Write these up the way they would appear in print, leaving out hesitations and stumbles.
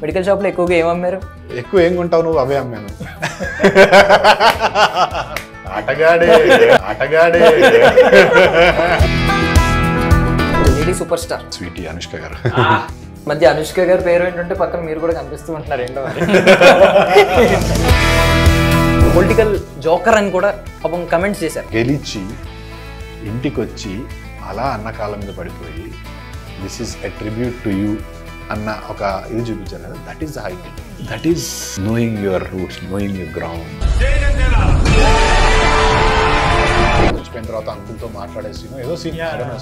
Medical షాప్లో ఎక్కువగా ఏమమ్మారు? ఎక్కువ ఏం కొంటావు నువ్వు? అవే అమ్మాను. ఆటగాడే ఆటగాడే. Lady super star Sweety Anushka garu. మధ్య అనుష్క గారి పేరు ఏంటంటే పక్కన మీరు కూడా కనిపిస్తూ ఉంటున్నారు ఏంటో. పొలిటికల్ జోకర్ అని కూడా పాపం కమెంట్స్ చేశారు. గెలిచి ఇంటికి వచ్చి అలా అన్న కాలం మీద పడిపోయి this is a tribute to you అన్న ఒక ఇది చూపించారు కదా. That is the high thing. That is knowing your roots, knowing your ground. వచ్చిపోయిన తర్వాత అంకుల్తో మాట్లాడే సీన్, ఏదో సీన్,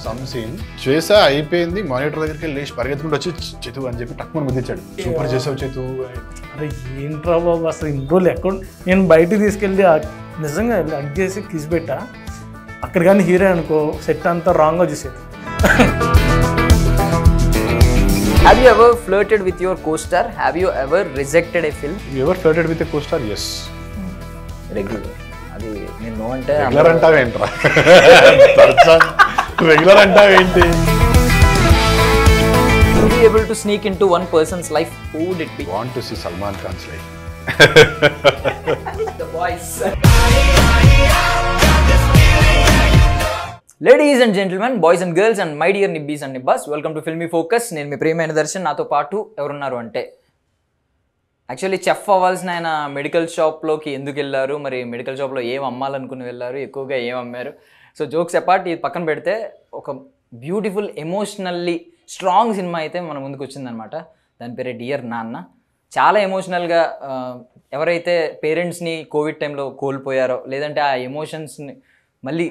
సమ్ సీన్ చేసా, అయిపోయింది. మానిటర్ దగ్గరికి వెళ్ళి లేచి పరిగెత్తుకుంటూ వచ్చి చేతు అని చెప్పి టక్కుమని ముద్దించాడు. సూపర్ చేసావు చేతు. అరే ఏంట్రా బాబు అసలు ఇన్ని రోజులు ఎక్కడ నేను బయటికి తీసుకెళ్ళి నిజంగా అడ్గేసి కిసి పెట్టా. అక్కడ కానీ హీరో అనుకో సెట్ అంతా రాంగ్గా చూసేది. Have you ever flirted with your co-star? Have you ever rejected a film? You ever flirted with a co-star? Yes. Regular. అది నేను నో అంటే రెగ్యులర్ అంటావేంట్రా? రెగ్యులర్ అంటావేంటి? To be able to sneak into one person's life, who would it be? Want to see Salman Khan's life. The boys. Ladies and gentlemen, boys and girls and my dear nibbies and nibbas, welcome to Filmy Focus. నేను మీ ప్రియమైన దర్శన్. నాతో పాటు ఎవరున్నారు అంటే actually chef అవ్వాల్సిన ఆయన medical షాప్లోకి ఎందుకు వెళ్ళారు, మరి మెడికల్ షాప్లో ఏం అమ్మాలనుకుని వెళ్ళారు, ఎక్కువగా ఏం అమ్మారు. సో జోక్స్ అపార్ట్, ఇది పక్కన పెడితే ఒక బ్యూటిఫుల్ ఎమోషనల్లీ స్ట్రాంగ్ సినిమా అయితే మన ముందుకు వచ్చిందనమాట. దాని పేరే డియర్ నాన్న. చాలా ఎమోషనల్గా ఎవరైతే పేరెంట్స్ని కోవిడ్ టైంలో కోల్పోయారో, లేదంటే ఆ ఎమోషన్స్ని మళ్ళీ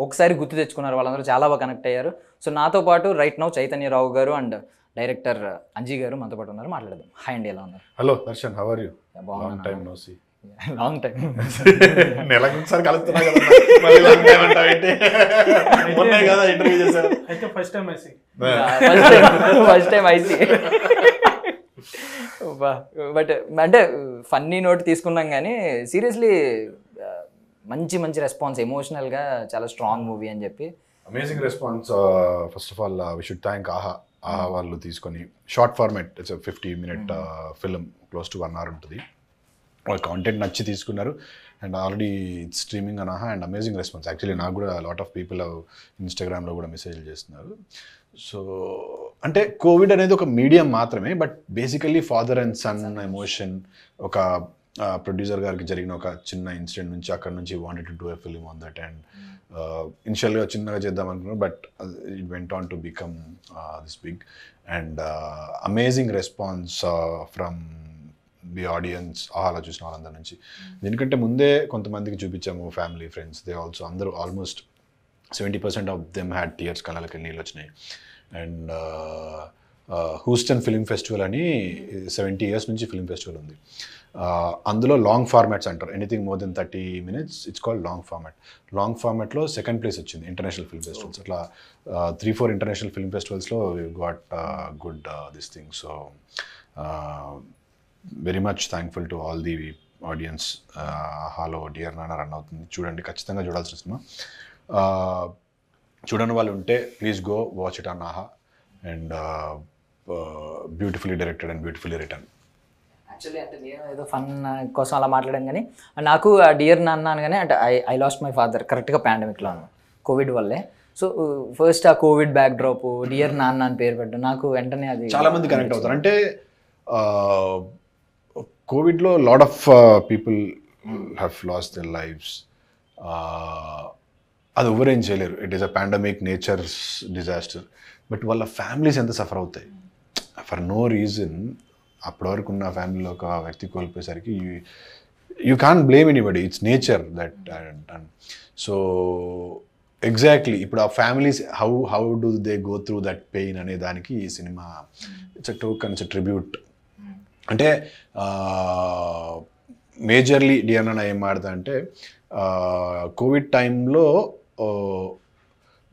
ఒకసారి గుర్తు తెచ్చుకున్నారు, వాళ్ళందరూ చాలా బాగా కనెక్ట్ అయ్యారు. సో నాతో పాటు రైట్ నౌ చైతన్యరావు గారు అండ్ డైరెక్టర్ అంజీ గారు మనతో పాటు ఉన్నారు. మాట్లాడదాం. హాయ్ అండి, ఎలా ఉన్నారు? Hello Darshan, how are you? Long time no see. Long time. నెలకు ఒకసారి కలుస్తున్నా కదా, మళ్ళీ లాంగ్ టైం అంటావేంటి? మొన్నే కదా ఇంటర్వ్యూ చేశారు. అయితే first time I. First time I. బట్ అంటే ఫన్నీ నోట్ తీసుకున్నాం కానీ సీరియస్లీ మంచి మంచి రెస్పాన్స్, ఎమోషనల్గా చాలా స్ట్రాంగ్ మూవీ అని చెప్పి. Amazing response. First of all we should thank Aha. Aha వాళ్ళు తీసుకొని short format, it's 50-minute film, close to 1 hour ఉంటుంది. వాళ్ళ కాంటెంట్ నచ్చి తీసుకున్నారు అండ్ ఆల్రెడీ ఇట్స్ స్ట్రీమింగ్ అని ఆహా. And amazing response. యాక్చువల్లీ నాకు కూడా లాట్ ఆఫ్ పీపుల్ ఇన్స్టాగ్రామ్లో కూడా మెసేజ్లు చేస్తున్నారు. సో అంటే కోవిడ్ అనేది ఒక మీడియం మాత్రమే, but basically father and son emotion, ఒక ప్రొడ్యూసర్ గారికి జరిగిన ఒక చిన్న ఇన్సిడెంట్ నుంచి అక్కడ నుంచి wanted to do a film on that. And ఇనిషియల్గా చిన్నగా చేద్దాం అనుకున్నాను, but it went on to become this big. And amazing response from the audience, అలా చూసిన వాళ్ళందరి నుంచి. దీనికంటే ముందే కొంతమందికి చూపించాము, ఫ్యామిలీ, ఫ్రెండ్స్, దే ఆల్సో, అందరూ almost 70% of them had tears, కళ్ళకి నీళ్ళు వచ్చినాయి. అండ్ హ్యూస్టన్ ఫిల్మ్ ఫెస్టివల్ అని 70 years నుంచి ఫిల్మ్ ఫెస్టివల్ ఉంది. అందులో లాంగ్ ఫార్మాట్స్ అంటారు, anything more than 30 minutes, it's called long format. Long ఫార్మాట్లో 2nd place వచ్చింది ఇంటర్నేషనల్ ఫిల్మ్ ఫెస్టివల్స్. అట్లా 3-4 ఇంటర్నేషనల్ ఫిల్మ్ ఫెస్టివల్స్లో we got good this thing. So very much thankful to all the audience. Hello dear Nanna run అవుతుంది, చూడండి, ఖచ్చితంగా చూడాల్సిన సినిమా. చూడని వాళ్ళు ఉంటే please go watch it on Aha. And beautifully directed and beautifully written. Actually అంటే నేను ఏదో ఫన్ కోసం అలా మాట్లాడాను కానీ నాకు ఆ డియర్ నాన్న అనగానే అంటే ఐ లాస్ట్ మై ఫాదర్ కరెక్ట్గా పాండమిక్లో కోవిడ్ వల్లే. సో ఫస్ట్ ఆ కోవిడ్ బ్యాక్ డ్రాప్, డియర్ నాన్న అని పేరు పెట్టడం నాకు వెంటనే అది చాలా మంది కనెక్ట్ అవుతారు. అంటే కోవిడ్లో lot of people have lost their lives. అది ఎవరేం చేయలేరు, it is a pandemic, nature's disaster. But వాళ్ళ ఫ్యామిలీస్ ఎంత సఫర్ అవుతాయి ఫర్ నో రీజన్. అప్పటి వరకు ఉన్న ఫ్యామిలీలో ఒక వ్యక్తి కోల్పోయేసరికి you can't blame anybody, it's nature that. So exactly ఇప్పుడు ఆ families how do they go through that pain అనే దానికి ఈ సినిమా it's a token, it's a tribute. అంటే మేజర్లీ డియర్ నాన్న ఏం మాడతా అంటే కోవిడ్ టైంలో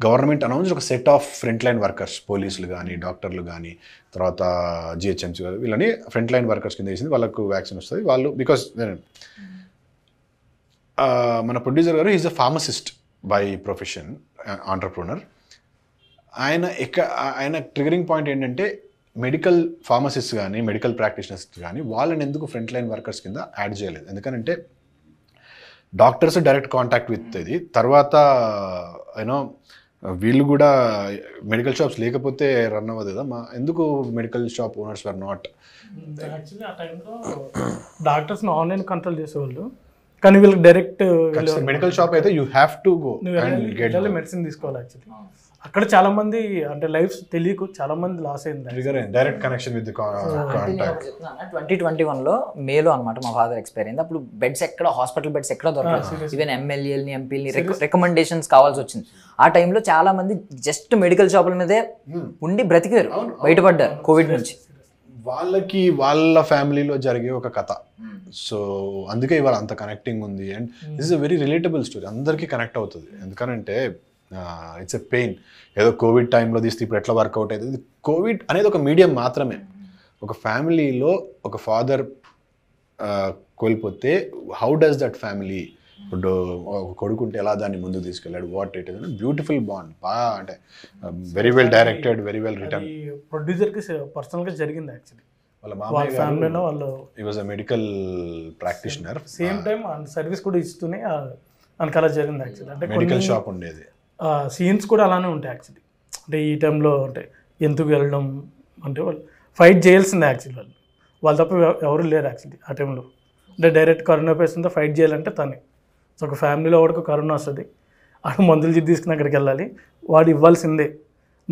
గవర్నమెంట్ అనౌన్స్ ఒక set of front line workers, పోలీసులు కానీ, డాక్టర్లు కానీ, తర్వాత జిహెచ్ఎంసీ వీళ్ళని ఫ్రంట్ లైన్ వర్కర్స్ కింద వేసింది. వాళ్ళకు వ్యాక్సిన్ వస్తుంది. వాళ్ళు బికాస్ మన ప్రొడ్యూసర్ గారు is a pharmacist by profession, entrepreneur. ఆయన ట్రిగరింగ్ పాయింట్ ఏంటంటే మెడికల్ ఫార్మసిస్ట్ కానీ మెడికల్ ప్రాక్టీషనర్స్ కానీ వాళ్ళని ఎందుకు ఫ్రంట్ లైన్ వర్కర్స్ కింద యాడ్ చేయలేదు? ఎందుకంటే డాక్టర్స్ డైరెక్ట్ కాంటాక్ట్ విత్ ఇది, తర్వాత యూనో వీళ్ళు కూడా మెడికల్ షాప్స్ లేకపోతే రన్ అవ్వదు కదా, ఎందుకు medical shop owners were not? Actually ఆ టైంలో డాక్టర్స్ని ఆన్లైన్ కంట్రోల్ చేసేవాళ్ళు, కానీ వీళ్ళకి డైరెక్ట్ మెడికల్ షాప్ అయితే యూ హ్యావ్ టు గో వెళ్ళి మెడిసిన్ తీసుకోవాలి. యాక్చువల్లీ అక్కడ చాలా మంది అంటే లైఫ్ తెలియకు చాలా మంది లాస్ అయింది. Direct connection with contact. 2021లో మేలో అనమాట మా ఫాదర్ ఎక్స్పైర్ అయింది. అప్పుడు బెడ్స్ ఎక్కడ, హాస్పిటల్ బెడ్స్ ఎక్కడ దొరకలేదు. ఈవెన్ ఎమ్మెల్యేలని ఎంపీలని రికమెండేషన్స్ కావాల్సి వచ్చింది. ఆ టైంలో చాలా మంది జస్ట్ మెడికల్ షాపుల మీదే ఉండి బ్రతికారు, బయటపడ్డారు కోవిడ్ నుంచి. వాళ్ళకి వాళ్ళ ఫ్యామిలీలో జరిగే ఒక కథ, సో అందుకే ఇవాళ అంత కనెక్టింగ్ ఉంది. And this is a very relatable story, అందరికీ కనెక్ట్ అవుతుంది. ఎందుకనంటే ఇట్స్ ఎ పెయిన్. ఏదో కోవిడ్ టైంలో తీస్తే ఇప్పుడు ఎట్లా వర్కౌట్ అవుతుంది. కోవిడ్ అనేది ఒక మీడియం మాత్రమే. ఒక ఫ్యామిలీలో ఒక ఫాదర్ కోల్పోతే హౌ డస్ దట్ ఫ్యామిలీ, ఇప్పుడు ఒక కొడుకుంటే ఎలా దాన్ని ముందుకు తీసుకెళ్ళాడు, what it is beautiful bond. బాగా అంటే very well directed, very well written. ప్రొడ్యూసర్కి పర్సనల్గా జరిగింది యాక్చువల్లీ. వాళ్ళ ఫ్యామిలీలో వాళ్ళు he was a medical practitioner, same time service కూడా ఇస్తూనే మనకు అలా జరిగింది యాక్చువల్లీ. అంటే మెడికల్ షాప్ ఉండేది, సీన్స్ కూడా అలానే ఉంటాయి యాక్చువల్లీ. అంటే ఈ టైంలో అంటే ఎందుకు వెళ్ళడం అంటే వాళ్ళు ఫైట్ చేయాల్సిందే యాక్చువల్లీ. వాళ్ళు తప్ప ఎవరు లేరు యాక్చువల్లీ ఆ టైంలో. అంటే డైరెక్ట్ కరోనా పేషెంట్తో ఫైట్ చేయాలంటే తనే. సో ఒక ఫ్యామిలీలో వాడికి కరోనా వస్తుంది, ఆడు మందులు తీసుకుని అక్కడికి వెళ్ళాలి, వాడు ఇవ్వాల్సిందే.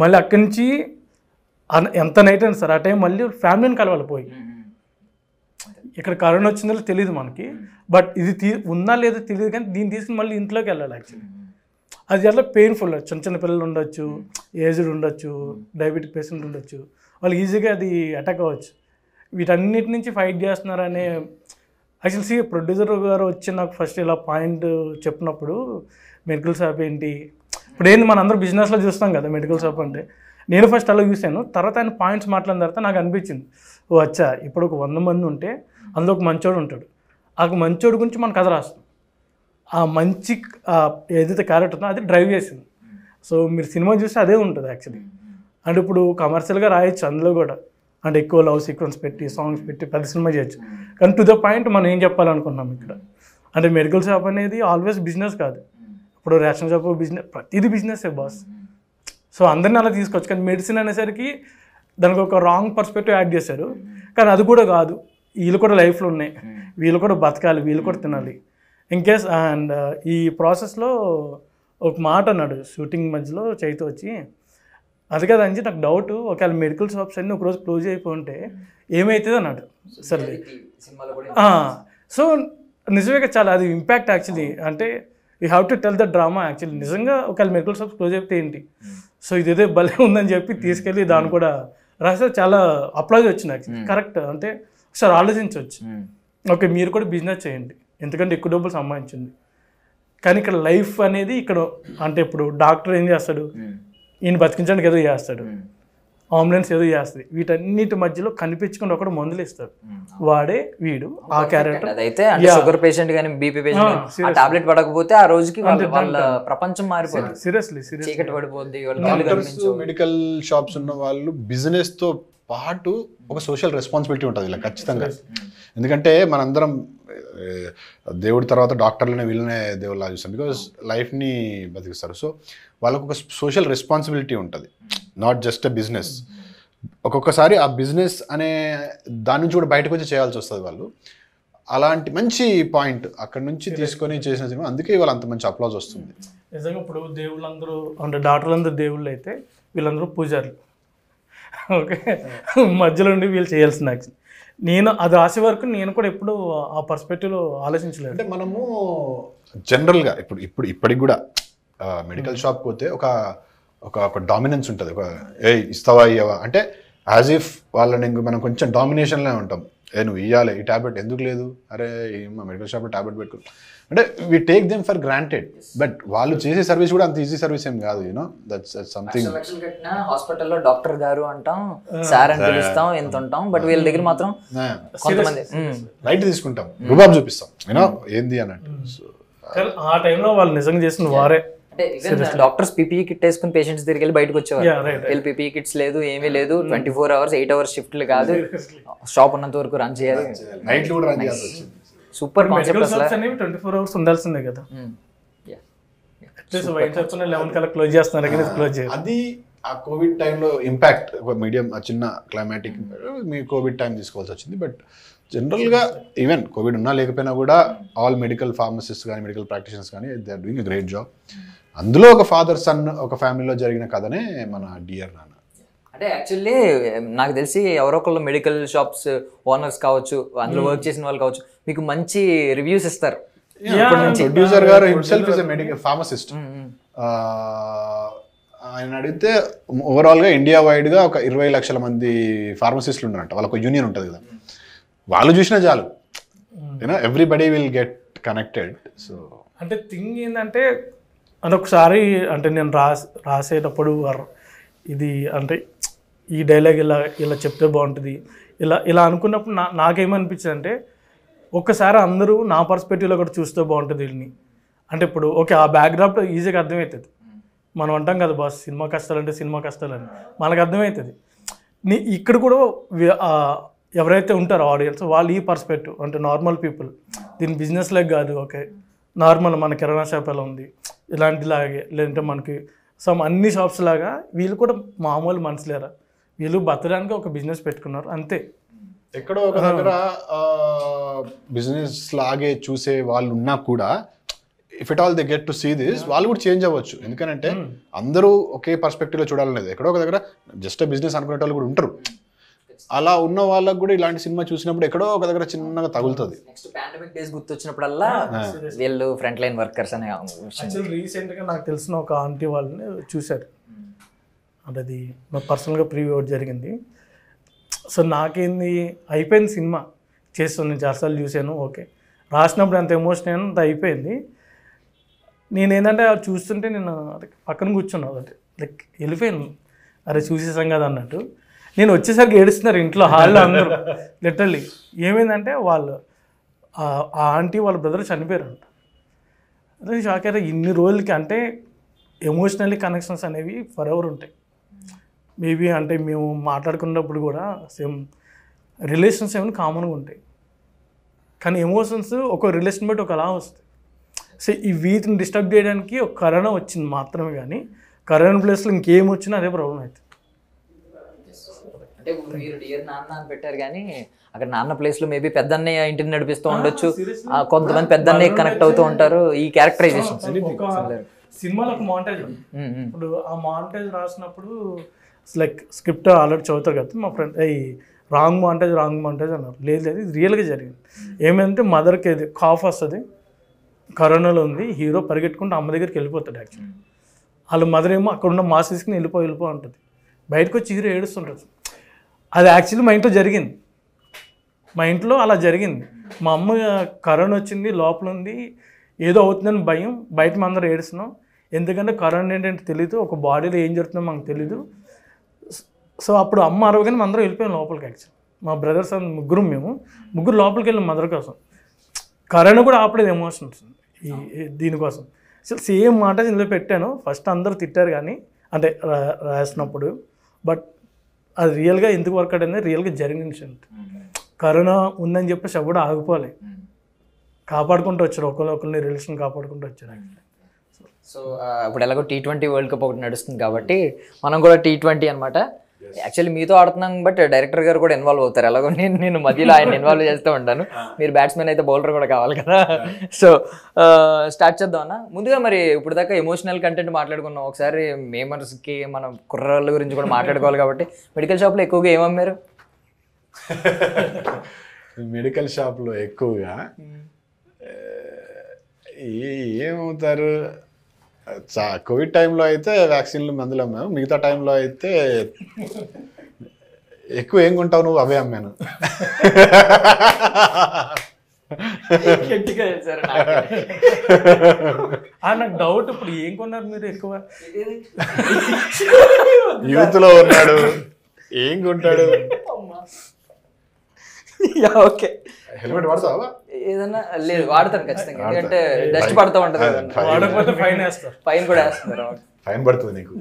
మళ్ళీ అక్కడి నుంచి ఎంత నైట్ అయినా సరే ఆ టైం మళ్ళీ ఫ్యామిలీని కలవాలి పోయి. ఇక్కడ కరోనా వచ్చిందో తెలియదు మనకి, బట్ ఇది ఉందా లేదో తెలియదు, కానీ దీన్ని తీసుకుని మళ్ళీ ఇంట్లోకి వెళ్ళాలి యాక్చువల్లీ. అది అట్లా పెయిన్ఫుల్. చిన్న చిన్న పిల్లలు ఉండొచ్చు, ఏజ్డ్ ఉండొచ్చు, డయాబెటిక్ పేషెంట్ ఉండొచ్చు, వాళ్ళు ఈజీగా అది అటాక్ అవ్వచ్చు. వీటన్నిటి నుంచి ఫైట్ చేస్తున్నారనే యాక్చువల్లీ ప్రొడ్యూసర్ గారు వచ్చి నాకు ఫస్ట్ ఇలా పాయింట్ చెప్పినప్పుడు మెడికల్ షాప్ ఏంటి, ఇప్పుడు ఏంటి మన అందరూ బిజినెస్లో చూస్తాం కదా మెడికల్ షాప్ అంటే, నేను ఫస్ట్ అలా చూశాను. తర్వాత ఆయన పాయింట్స్ మాట్లాడిన తర్వాత నాకు అనిపించింది, ఓ అచ్చా ఇప్పుడు ఒక 100 మంది ఉంటే అందులో ఒక మంచోడు ఉంటాడు, ఆ మంచోడు గురించి మన కథ రాస్తాం. ఆ మంచి ఏదైతే క్యారెక్టర్ ఉందో అది డ్రైవ్ చేసింది. సో మీరు సినిమా చూస్తే అదే ఉంటుంది యాక్చువల్లీ. అండ్ ఇప్పుడు కమర్షియల్గా రాయొచ్చు అందులో కూడా, అంటే ఎక్కువ లవ్ సీక్వెన్స్ పెట్టి సాంగ్స్ పెట్టి పెద్ద సినిమా చేయొచ్చు, కానీ టు ద పాయింట్ మనం ఏం చెప్పాలనుకున్నాం ఇక్కడ అంటే మెడికల్ షాప్ అనేది ఆల్వేస్ బిజినెస్ కాదు. ఇప్పుడు రేషన్ షాప్ బిజినెస్, ప్రతిదీ బిజినెస్ బాస్. సో అందరినీ అలా తీసుకోవచ్చు, కానీ మెడిసిన్ అనేసరికి దానికి ఒక రాంగ్ పర్స్పెక్టివ్ యాడ్ చేశారు. కానీ అది కూడా కాదు, వీళ్ళు కూడా లైఫ్లో ఉన్నాయి, వీళ్ళు కూడా బతకాలి, వీళ్ళు కూడా తినాలి ఇన్కేస్. అండ్ ఈ ప్రాసెస్లో ఒక మాట అన్నాడు షూటింగ్ మధ్యలో చైతు వచ్చి, అది కదా అని నాకు డౌట్, ఒకవేళ మెడికల్ షాప్స్ అన్నీ ఒకరోజు క్లోజ్ అయిపోయి ఉంటే ఏమవుతుంది అన్నాడు. సరే సో నిజమే చాలా అది ఇంపాక్ట్ యాక్చువల్లీ. అంటే you have to tell the drama actually. నిజంగా ఒకవేళ మెడికల్ షాప్స్ క్లోజ్ అయిపోతే ఏంటి, సో ఇదేదో భలే ఉందని చెప్పి తీసుకెళ్ళి దాన్ని కూడా రాస్తే చాలా అప్లాజ్ వచ్చింది యాక్చువల్లీ. కరెక్ట్, అంటే ఒకసారి ఆలోచించవచ్చు, ఓకే మీరు కూడా బిజినెస్ చేయండి ఎందుకంటే ఎక్కువ డబ్బులు సంపాదించింది. కానీ ఇక్కడ లైఫ్ అనేది ఇక్కడ అంటే ఇప్పుడు డాక్టర్ ఏం చేస్తాడు, ఈయన బతికించడానికి ఏదో చేస్తాడు, అంబులెన్స్ ఏదో చేస్తుంది, వీటన్నిటి మధ్యలో కనిపించకుండా ఒకడు మందులు ఇస్తాడు, వాడే వీడు ఆ క్యారెక్టర్. అదైతే షుగర్ పేషెంట్ కానీ బీపీ పేషెంట్ టాబ్లెట్ పడకపోతే ఆ రోజుకి వాళ్ళ ప్రపంచం మారిపోతుంది, సీరియస్లీ చీకటి పడిపోద్ది. మెడికల్ షాప్స్ ఉన్న వాళ్ళు బిజినెస్ తో పాటు ఒక సోషల్ రెస్పాన్సిబిలిటీ ఉంటుంది ఇలా ఖచ్చితంగా. ఎందుకంటే మనందరం దేవుడి తర్వాత డాక్టర్లనే వీళ్ళనే దేవుళ్ళ చూస్తాం, బికాజ్ లైఫ్ని బతికిస్తారు. సో వాళ్ళకు ఒక సోషల్ రెస్పాన్సిబిలిటీ ఉంటుంది, నాట్ జస్ట్ ఎ బిజినెస్. ఒక్కొక్కసారి ఆ బిజినెస్ అనే దాని నుంచి కూడా బయటకు వచ్చి చేయాల్సి వస్తుంది వాళ్ళు. అలాంటి మంచి పాయింట్ అక్కడ నుంచి తీసుకొని చేసిన సినిమా, అందుకే ఇవాళ అంత మంచి అప్లాజ్ వస్తుంది. నిజంగా ఇప్పుడు దేవుళ్ళందరూ అంటే డాక్టర్లందరూ దేవుళ్ళు అయితే వీళ్ళందరూ పూజారులు. ఓకే, మధ్యలో ఉండి వీళ్ళు చేయాల్సిన యాక్షన్. నేను అది రాసే వరకు నేను కూడా ఎప్పుడు ఆ పర్స్పెక్టివ్లో ఆలోచించలేదు. అంటే మనము జనరల్గా ఇప్పటికి కూడా మెడికల్ షాప్ పోతే ఒక డామినెన్స్ ఉంటుంది, ఒక ఇస్తావా ఇయ్యవా అంటే యాజ్ ఇఫ్ వాళ్ళని మనం కొంచెం డామినేషన్లో ఉంటాం. నువ్వు ఇవ్వాలి, ఈ ట్యాబ్లెట్ ఎందుకు లేదు, అరే మా మెడికల్ షాప్లో ట్యాబ్లెట్ పెట్టుకో అంటే we take them for granted. But వాళ్ళు చేసే సర్వీస్ కూడా అంత ఈజీ సర్వీస్ ఏం కాదు, యూనో దట్స్ సంథింగ్. హాస్పిటల్లో డాక్టర్ గారు అంటాం, సార్ అని పిలుస్తాం, ఎంత ఉంటాం, బట్ వీళ్ళ దగ్గర మాత్రం కొంతమంది లైట్ తీసుకుంటాం, రుబాబ్ చూపిస్తాం, యూనో ఏంది అన్నట్టు. ఆ టైంలో వాళ్ళు నిజంగా చేసిన వారే. అంటే డాక్టర్స్ పీపీఈ కిట్ వేసుకుని పేషెంట్స్ దగ్గరికి వెళ్ళి బయటకు వచ్చేవారు. వీళ్ళు పీపీఈ కిట్స్ లేదు, ఏమీ లేదు, 24 hours 8 hours షిఫ్ట్లు కాదు, స్టాప్ ఉన్నంత వరకు రన్ చేయాలి. సూపర్ కాన్సెప్ట్ అసలు. 24 hours ఉండాల్సిందే కదా. క్లోజ్ చేస్తున్నారు కానీ క్లోజ్ చేయాలి. అది ఆ కోవిడ్ టైంలో ఇంపాక్ట్ మీడియం చిన్న క్లైమాటిక్ మీ కోవిడ్ టైం తీసుకోవాల్సి వచ్చింది. బట్ జనరల్గా ఈవెన్ కోవిడ్ ఉన్నా లేకపోయినా కూడా ఆల్ మెడికల్ ఫార్మసిస్ట్ కానీ మెడికల్ ప్రాక్టీషనర్స్ కానీ they are doing a great job. అందులో ఒక ఫాదర్ సన్ ఒక ఫ్యామిలీలో జరిగిన కథనే మన డియర్ నాన్న. అంటే యాక్చువల్లీ నాకు తెలిసి ఎవరో ఒకళ్ళు మెడికల్ షాప్స్ ఓనర్స్ కావచ్చు, అందులో వర్క్ చేసిన వాళ్ళు కావచ్చు, మీకు మంచి రివ్యూస్ ఇస్తారు. ప్రొడ్యూసర్ గారు himself is a medical pharmacist. ఆయన అడిగితే ఓవరాల్గా ఇండియా వైడ్గా ఒక 20 లక్షల మంది ఫార్మసిస్టులు ఉన్నారంట, వాళ్ళకు యూనియన్ ఉంటుంది కదా, వాళ్ళు చూసినా చాలు, you know everybody will get connected. So అంటే థింగ్ ఏంటంటే అదొకసారి అంటే నేను రాసేటప్పుడు ఇది అంటే ఈ డైలాగ్ ఇలా చెప్తే బాగుంటుంది ఇలా అనుకున్నప్పుడు నాకేమనిపించింది అంటే ఒక్కసారి అందరూ నా పర్స్పెక్టివ్లో కూడా చూస్తే బాగుంటుంది వీళ్ళని. అంటే ఇప్పుడు ఓకే ఆ బ్యాక్డ్రాప్ ఈజీగా అర్థమవుతుంది. మనం అంటాం కదా బాస్ సినిమా కష్టాలంటే సినిమా కష్టాలని, మనకు అర్థమవుతుంది. ఇక్కడ కూడా ఎవరైతే ఉంటారో ఆడియన్స్ వాళ్ళు ఈ పర్స్పెక్టివ్ అంటే నార్మల్ పీపుల్, దీని బిజినెస్ లెగ్ కాదు, ఓకే నార్మల్ మన కిరాణా షాప్ ఎలా ఉంది ఇలాంటిలాగే, లేదంటే మనకి అన్ని షాప్స్ లాగా వీళ్ళు కూడా మామూలు మనుషులేరా, వీళ్ళు బతకడానికి ఒక బిజినెస్ పెట్టుకున్నారు అంతే. ఎక్కడో ఒక దగ్గర బిజినెస్ లాగే చూసే వాళ్ళు ఉన్నా కూడా if it all they get to see this వాళ్ళు కూడా చేంజ్ అవ్వచ్చు. ఎందుకంటే అందరూ ఒకే పర్స్పెక్టివ్లో చూడాలనేది ఎక్కడో ఒక దగ్గర జస్ట్ బిజినెస్ అనుకునే వాళ్ళు కూడా ఉంటారు. అలా ఉన్న వాళ్ళకు కూడా ఇలాంటి సినిమా చూసినప్పుడు ఎక్కడో ఒక దగ్గర చిన్నగా తగులుతుంది. నెక్స్ట్ పాండమిక్ డేస్ గుర్తొచ్చినప్పుడల్లా వీళ్ళు ఫ్రంట్ లైన్ వర్కర్స్ అనే రీసెంట్గా నాకు తెలిసిన ఒక ఆంటీ వాళ్ళని చూశారు, అంటే అది నాకు పర్సనల్గా ప్రివ్యూ జరిగింది. సో నాకేంది అయిపోయింది సినిమా చేస్తాను, నేను చాలాసార్లు చూశాను, ఓకే రాసినప్పుడు అంత ఎమోషన్ అయినా అంత అయిపోయింది. నేనేంటంటే అది చూస్తుంటే నేను పక్కన కూర్చున్నాను, అంటే లైక్ వెళ్ళిపోయాను, అరే చూసేసాం కదా అన్నట్టు. నేను వచ్చేసరికి ఏడుస్తున్నారు ఇంట్లో హాల్లో అందరూ లిటరల్లీ. ఏమైందంటే వాళ్ళు ఆ ఆంటీ వాళ్ళ బ్రదర్ చనిపోయారంట. అదే షాక్ అయ్యారు. ఇన్ని రోజులకి అంటే ఎమోషనల్లీ కనెక్షన్స్ అనేవి ఫర్ ఎవర్ ఉంటాయి. మేబీ అంటే మేము మాట్లాడుకున్నప్పుడు కూడా సేమ్ రిలేషన్స్ ఏమైనా కామన్గా ఉంటాయి, కానీ ఎమోషన్స్ ఒక రిలేషన్ బట్టి ఒకలా వస్తాయి. సో ఈ వీటిని డిస్టర్బ్ చేయడానికి ఒక కరోనా వచ్చింది మాత్రమే, కానీ కరోనా ప్లేస్లో ఇంకేం వచ్చినా అదే ప్రాబ్లం అవుతుంది. అంటే మీరు డియర్ నాన్న అని పెట్టారు కానీ అక్కడ నాన్న ప్లేస్లో మేబీ పెద్దన్నయ్య ఇంటిని నడిపిస్తూ ఉండొచ్చు, కొంతమంది పెద్దన్నయ్య కనెక్ట్ అవుతూ ఉంటారు. ఈ క్యారెక్టరైజేషన్ సినిమాలో ఒక మాంటేజ్ ఉంది. ఇప్పుడు ఆ మాంటేజ్ రాసినప్పుడు లైక్ స్క్రిప్ట్ ఆల్రెడీ చదువుతారు కదా మా ఫ్రెండ్, ఈ రాంగ్ మాంటేజ్ అన్నారు. లేదు ఇది రియల్గా జరిగింది. ఏమంటే మదర్కి ఇది కాఫ్ వస్తుంది, కరోనాలో ఉంది, హీరో పరిగెట్టుకుంటూ అమ్మ దగ్గరికి వెళ్ళిపోతాడు. యాక్చువల్లీ వాళ్ళ మదర్ ఏమో అక్కడ ఉన్న మాస్క్ తీసుకుని వెళ్ళిపో ఉంటుంది. బయటకు వచ్చి హీరో ఏడుస్తుంటారు. అది యాక్చువల్లీ మా ఇంట్లో జరిగింది, మా ఇంట్లో అలా జరిగింది. మా అమ్మ కరోనా వచ్చింది, లోపల ఉంది, ఏదో అవుతుందని భయం, బయట మా అందరూ ఏడుస్తున్నాం. ఎందుకంటే కరోనా ఏంటంటే తెలీదు, ఒక బాడీలో ఏం జరుగుతుందో మనకు తెలీదు. సో అప్పుడు అమ్మ అరవగానే అందరూ వెళ్ళిపోయాం లోపలికి. యాక్చువల్లీ మా బ్రదర్స్ మేము ముగ్గురు లోపలికి వెళ్ళాం మదర్ కోసం. కరోనా కూడా ఆపలేదు ఎమోషన్స్ దీనికోసం. సో సేమ్ మాట ఇందులో పెట్టాను. ఫస్ట్ అందరూ తిట్టారు కానీ అంటే రాసినప్పుడు, బట్ అది రియల్గా ఎందుకు వర్క్ అవుతుంది, రియల్గా జరిగిన విషయం. కరోనా ఉందని చెప్పేసి ఎవడు ఆగిపోలే, కాపాడుకుంటూ వచ్చారు, ఒకరిని రిలేషన్ కాపాడుకుంటూ వచ్చారు. సో ఇప్పుడు ఎలాగో T20 వరల్డ్ కప్ ఒకటి నడుస్తుంది కాబట్టి మనం కూడా T20 అనమాట. యాక్చువల్లీ మీతో ఆడుతున్నాం, బట్ డైరెక్టర్ గారు కూడా ఇన్వాల్వ్ అవుతారు. ఎలాగో నేను మధ్యలో ఆయన ఇన్వాల్వ్ చేస్తూ ఉంటాను. మీరు బ్యాట్స్మెన్ అయితే బౌలర్ కూడా కావాలి కదా. సో స్టార్ట్ చేద్దాం అన్న. ముందుగా మరి ఇప్పుడు దాకా ఎమోషనల్ కంటెంట్ మాట్లాడుకున్నాం, ఒకసారి మేమర్స్కి మన కుర్రాళ్ళ గురించి కూడా మాట్లాడుకోవాలి కాబట్టి మెడికల్ షాప్లో ఎక్కువగా ఏమమ్మారు? మెడికల్ షాప్లో ఎక్కువగా ఏమవుతారు, కోవిడ్ టైంలో అయితే వ్యాక్సిన్లు మందులు అమ్మాము, మిగతా టైంలో అయితే ఎక్కువ ఏం కొంటావు నువ్వు అవే అమ్మాను. నాకు డౌట్, ఇప్పుడు ఏం కొన్నారు మీరు ఎక్కువ? యూత్ లో ఉన్నాడు, ఏం కొంటాడు? ఓకే. హెల్మెట్ వాడతావా? ఏదన్నా లేదు, వాడతాను ఖచ్చితంగా, ఎందుకంటే డస్ట్ పడుతూ ఉంటుంది కదండి. వాడకపోతే ఫైన్ వేస్తారు. ఫైన్ కూడా వేస్తున్నారు. ఫైన్ పడుతుంది నీకు.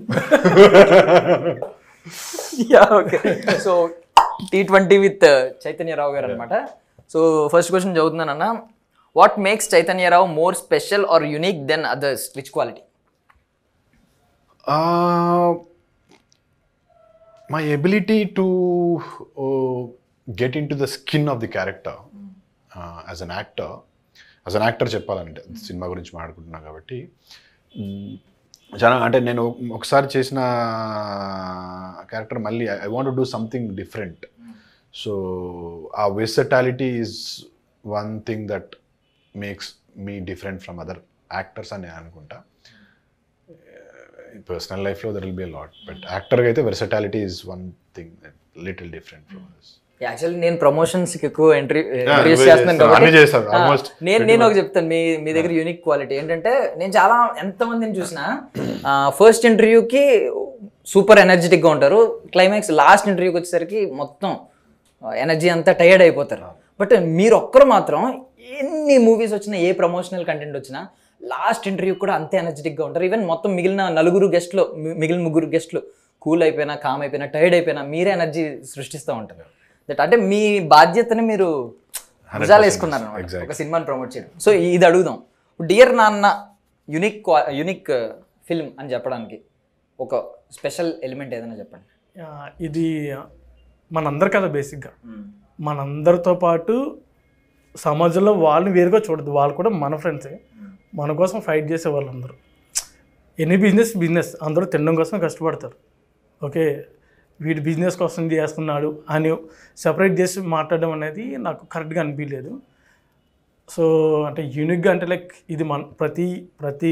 Okay. So T20 with Chaitanya Rao garu అనమాట. సో ఫస్ట్ క్వశ్చన్ చదువుతున్నానన్న. What makes Chaitanya Rao more special or unique than others? Which quality? My ability to get into the skin of the character as an actor చెప్పాలంటే cinema గురించి మాట్లాడుకుంటున్నా కాబట్టి చాలా అంటే నేను ఒకసారి చేసిన క్యారెక్టర్ మళ్ళీ I want to do something different. So ఆ versatility is one thing that makes me different from other actors అని నేను అనుకుంటా. పర్సనల్ లైఫ్లో there will be a lot, but యాక్టర్గా అయితే versatility is one thing little different from others. Actually నేను ప్రమోషన్స్కి ఎక్కువ ఇంటర్వ్యూస్ చేస్తున్నాను కాబట్టి నేను ఒక చెప్తాను. మీ దగ్గర యూనిక్ క్వాలిటీ ఏంటంటే, నేను చాలా ఎంతమందిని చూసినా ఫస్ట్ ఇంటర్వ్యూకి సూపర్ ఎనర్జెటిక్గా ఉంటారు, క్లైమాక్స్ లాస్ట్ ఇంటర్వ్యూకి వచ్చేసరికి మొత్తం ఎనర్జీ అంతా టైర్డ్ అయిపోతారు. బట్ మీరు ఒక్కరు మాత్రం ఎన్ని మూవీస్ వచ్చినా, ఏ ప్రమోషనల్ కంటెంట్ వచ్చినా లాస్ట్ ఇంటర్వ్యూ కూడా అంతే ఎనర్జెటిక్గా ఉంటారు. ఈవెన్ మొత్తం మిగిలిన మిగిలిన ముగ్గురు గెస్ట్లు కూల్ అయిపోయినా, కామ్ అయిపోయినా, టైర్డ్ అయిపోయినా మీరే ఎనర్జీ సృష్టిస్తూ ఉంటారు. దట్ అంటే మీ బాధ్యతని మీరు నిజాలు వేసుకున్నారు ఒక సినిమాని ప్రమోట్ చేయడం. సో ఇది అడుగుదాం, డియర్ నాన్న యూనిక్ ఫిల్మ్ అని చెప్పడానికి ఒక స్పెషల్ ఎలిమెంట్ ఏదైనా చెప్పండి. ఇది మనందరి కదా బేసిక్గా. మనందరితో పాటు సమాజంలో వాళ్ళని వేరుగా చూడదు, వాళ్ళు కూడా మన ఫ్రెండ్సే, మన కోసం ఫైట్ చేసే వాళ్ళందరూ. ఎనీ బిజినెస్ అందరూ తినడం కోసం కష్టపడతారు. ఓకే, వీడి బిజినెస్ కోసం చేస్తున్నాడు అని సెపరేట్ చేసి మాట్లాడడం అనేది నాకు కరెక్ట్గా అనిపించలేదు. సో అంటే యూనిక్గా అంటే లైక్ ఇది మన ప్రతి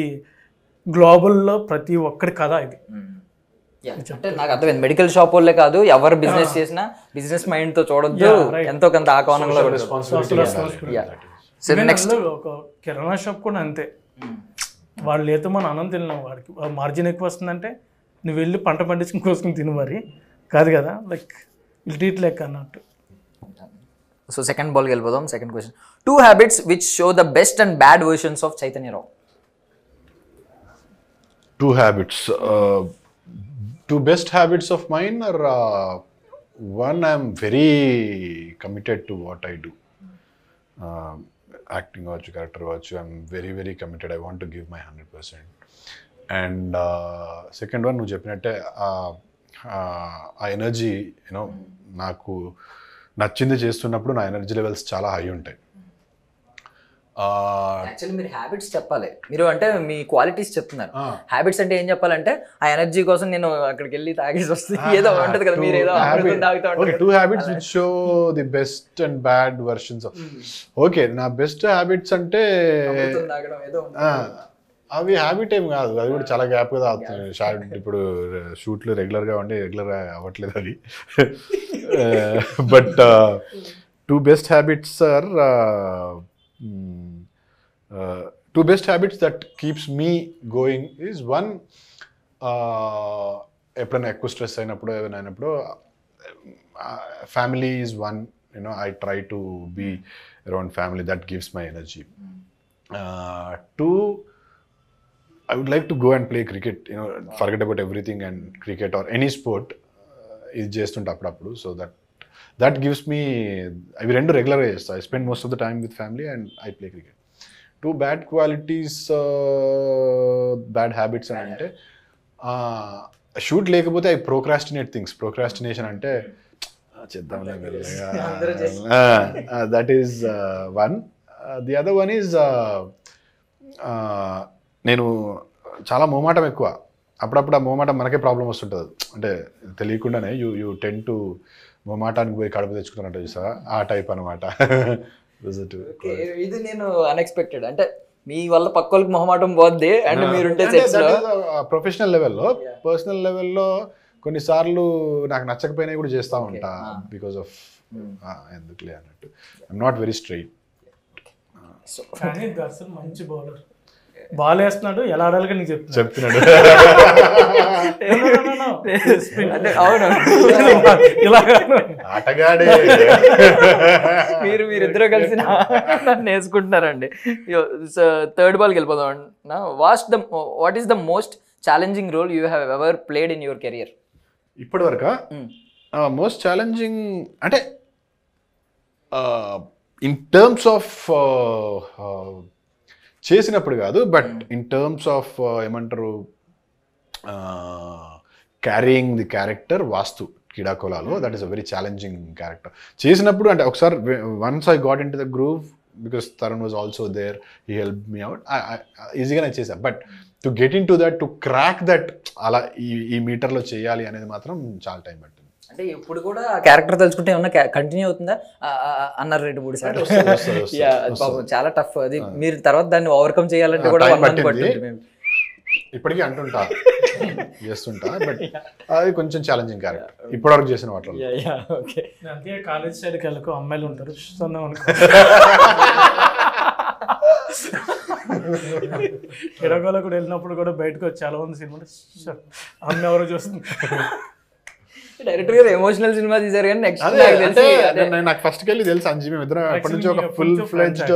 గ్లోబల్లో ప్రతి ఒక్కడి కథ ఇది. అంటే నాకు అర్థమైంది, మెడికల్ షాప్ వాళ్ళే కాదు, ఎవరు బిజినెస్ చేసినా బిజినెస్ మైండ్తో చూడొద్దు, ఎంతో కొంత ఆ కోణంలో. నెక్స్ట్ ఒక కిరాణా షాప్ కూడా అంతే. వాళ్ళు లేతో మన అన్నం తిన్నాం, వాడికి మార్జిన్ ఎక్కువ వస్తుందంటే నువ్వు వెళ్ళి పంట పండించుకుని కోసుకుని తిను, మరి కాదు కదా, లైక్ ట్రీట్ లెక్క అన్నట్టు. సో సెకండ్ బాల్కి వెళ్ళిపోదాం. Second question, 2 habits which show the best and bad versions of Chaitanya Rao. 2 habits. 2 best habits of mine are one, I'm very committed to what I do. Acting aవచ్చు, character aవచ్చు, I'm very very committed. I want to give my 100%. And second one, నువ్వు చెప్పినట్టే ఆ energy, you know నాకు నచ్చింది చేస్తున్నప్పుడు నా energy levels చాలా high ఉంటాయి. Actually మీరు హ్యాబిట్స్ చెప్పాలి, మీరు అంటే మీ క్వాలిటీస్ చెప్తున్నారు. హ్యాబిట్స్ అంటే ఏం చెప్పాలంటే, ఆ ఎనర్జీ కోసం నేను అక్కడికి వెళ్ళి తాగేసి వస్తే ఏదో ఉంటుంది కదా, మీరు ఏదో తాగుతూ. 2 habits which show the best and bad versions of. Okay, నా బెస్ట్ హ్యాబిట్స్ అంటే అవి హ్యాబిట్ ఏం కాదు, అది కూడా చాలా గ్యాప్గా తాగుతుంది. షార్ట్ ఇప్పుడు షూట్లు రెగ్యులర్గా ఉండి రెగ్యులర్గా అవ్వట్లేదు అది. But 2 best habits are 2 best habits that keeps me going is one, ఎప్పుడైనా ఎక్కువ స్ట్రెస్ అయినప్పుడు ఏమైనా అయినప్పుడు family is one, you know I try to be around family, that gives my energy. 2, I would like to go and play cricket, forget about everything and cricket or any sport is చేస్తుంటే అప్పుడప్పుడు. So that gives me, అవి రెండు రెగ్యులర్గా చేస్తా. I spend most of the time with family and I play cricket. 2 bad qualities, bad habits అని అంటే, shoot లేకపోతే I procrastinate things. Procrastination అంటే చేద్దాంలే మెల్లగా, that is one. The other one is నేను చాలా మొహమాటం ఎక్కువ. అప్పుడప్పుడు ఆ మొహమాటం మనకే ప్రాబ్లం వస్తుంటుంది, అంటే తెలియకుండానే యూ టెన్ టు మొహమాటానికి పోయి కడుపు తెచ్చుకున్నట్టు చూసావా, ఆ టైప్ అనమాట. ఇది నేను అన్ఎక్స్పెక్టెడ్, అంటే మీ వల్ల పక్క వాళ్ళకి మొహమాటం పోద్ది అండ్ మీరుంటే ప్రొఫెషనల్ లెవెల్లో. పర్సనల్ లెవెల్లో కొన్నిసార్లు నాకు నచ్చకపోయినా కూడా చేస్తూ ఉంటా, బికాస్ ఆఫ్ ఎందుకులే అన్నట్టు. I'm not very straight. కానీ దర్శన్ మంచి బౌలర్. బాల్ వేస్తున్నాడు ఎలా ఆడాలి నీకు చెప్తున్నాడు. అంటే అవును ఇలా ఆటగాడే. మీరిద్దరూ కలిసి నన్ను వేసుకుంటున్నారండి. థర్డ్ బాల్కి వెళ్ళిపోదాం. What is the most challenging role you have ever played in your career? ఇప్పటి వరకు మోస్ట్ ఛాలెంజింగ్ అంటే ఇన్ టర్మ్స్ ఆఫ్ చేసినప్పుడు కాదు, బట్ ఇన్ టర్మ్స్ ఆఫ్ ఏమంటారు క్యారీయింగ్ ది క్యారెక్టర్ వాస్తు కిడాకోలాలో, that is a very challenging character. చేసినప్పుడు అంటే ఒకసారి once I got in to the groove because Tarun was also there, he help me out, ఈజీగానే చేశాను. But to get in to that, to crack that, అలా ఈ మీటర్లో చేయాలి అనేది మాత్రం చాలా టైం పట్టింది. అంటే ఇప్పుడు కూడా క్యారెక్టర్ తలుచుకుంటే ఏమన్నా కంటిన్యూ అవుతుందా అన్నారు 2-3 సార్లు. పాపం చాలా టఫ్ అది. మీరు తర్వాత దాన్ని ఓవర్కమ్ చేయాలంటే కూడా 1 month పట్టింది. ఇప్పటికీ అంటుంటా చేస్తుంటా, బట్ అది కొంచెం ఛాలెంజింగ్ క్యారెక్టర్ ఇప్పటివరకు చేసిన వాటిలో. అందుకే కాలేజ్ సైడ్కి వెళ్ళకు అమ్మాయిలు ఉంటారు కిడకోలో కూడా వెళ్ళినప్పుడు కూడా బయటకు వచ్చి చాలా మంది సినిమాలు అమ్మ ఎవరో చూస్తుంది. డైరెక్టర్ గారు ఎమోషనల్ సినిమా తీశారు కానీ నెక్స్ట్ నాకు ఫస్ట్ వెళ్ళి తెలుసు అంజీ, మేము ఇద్దరం అప్పటి నుంచి ఒక ఫుల్ ఫ్లెడ్జ్డ్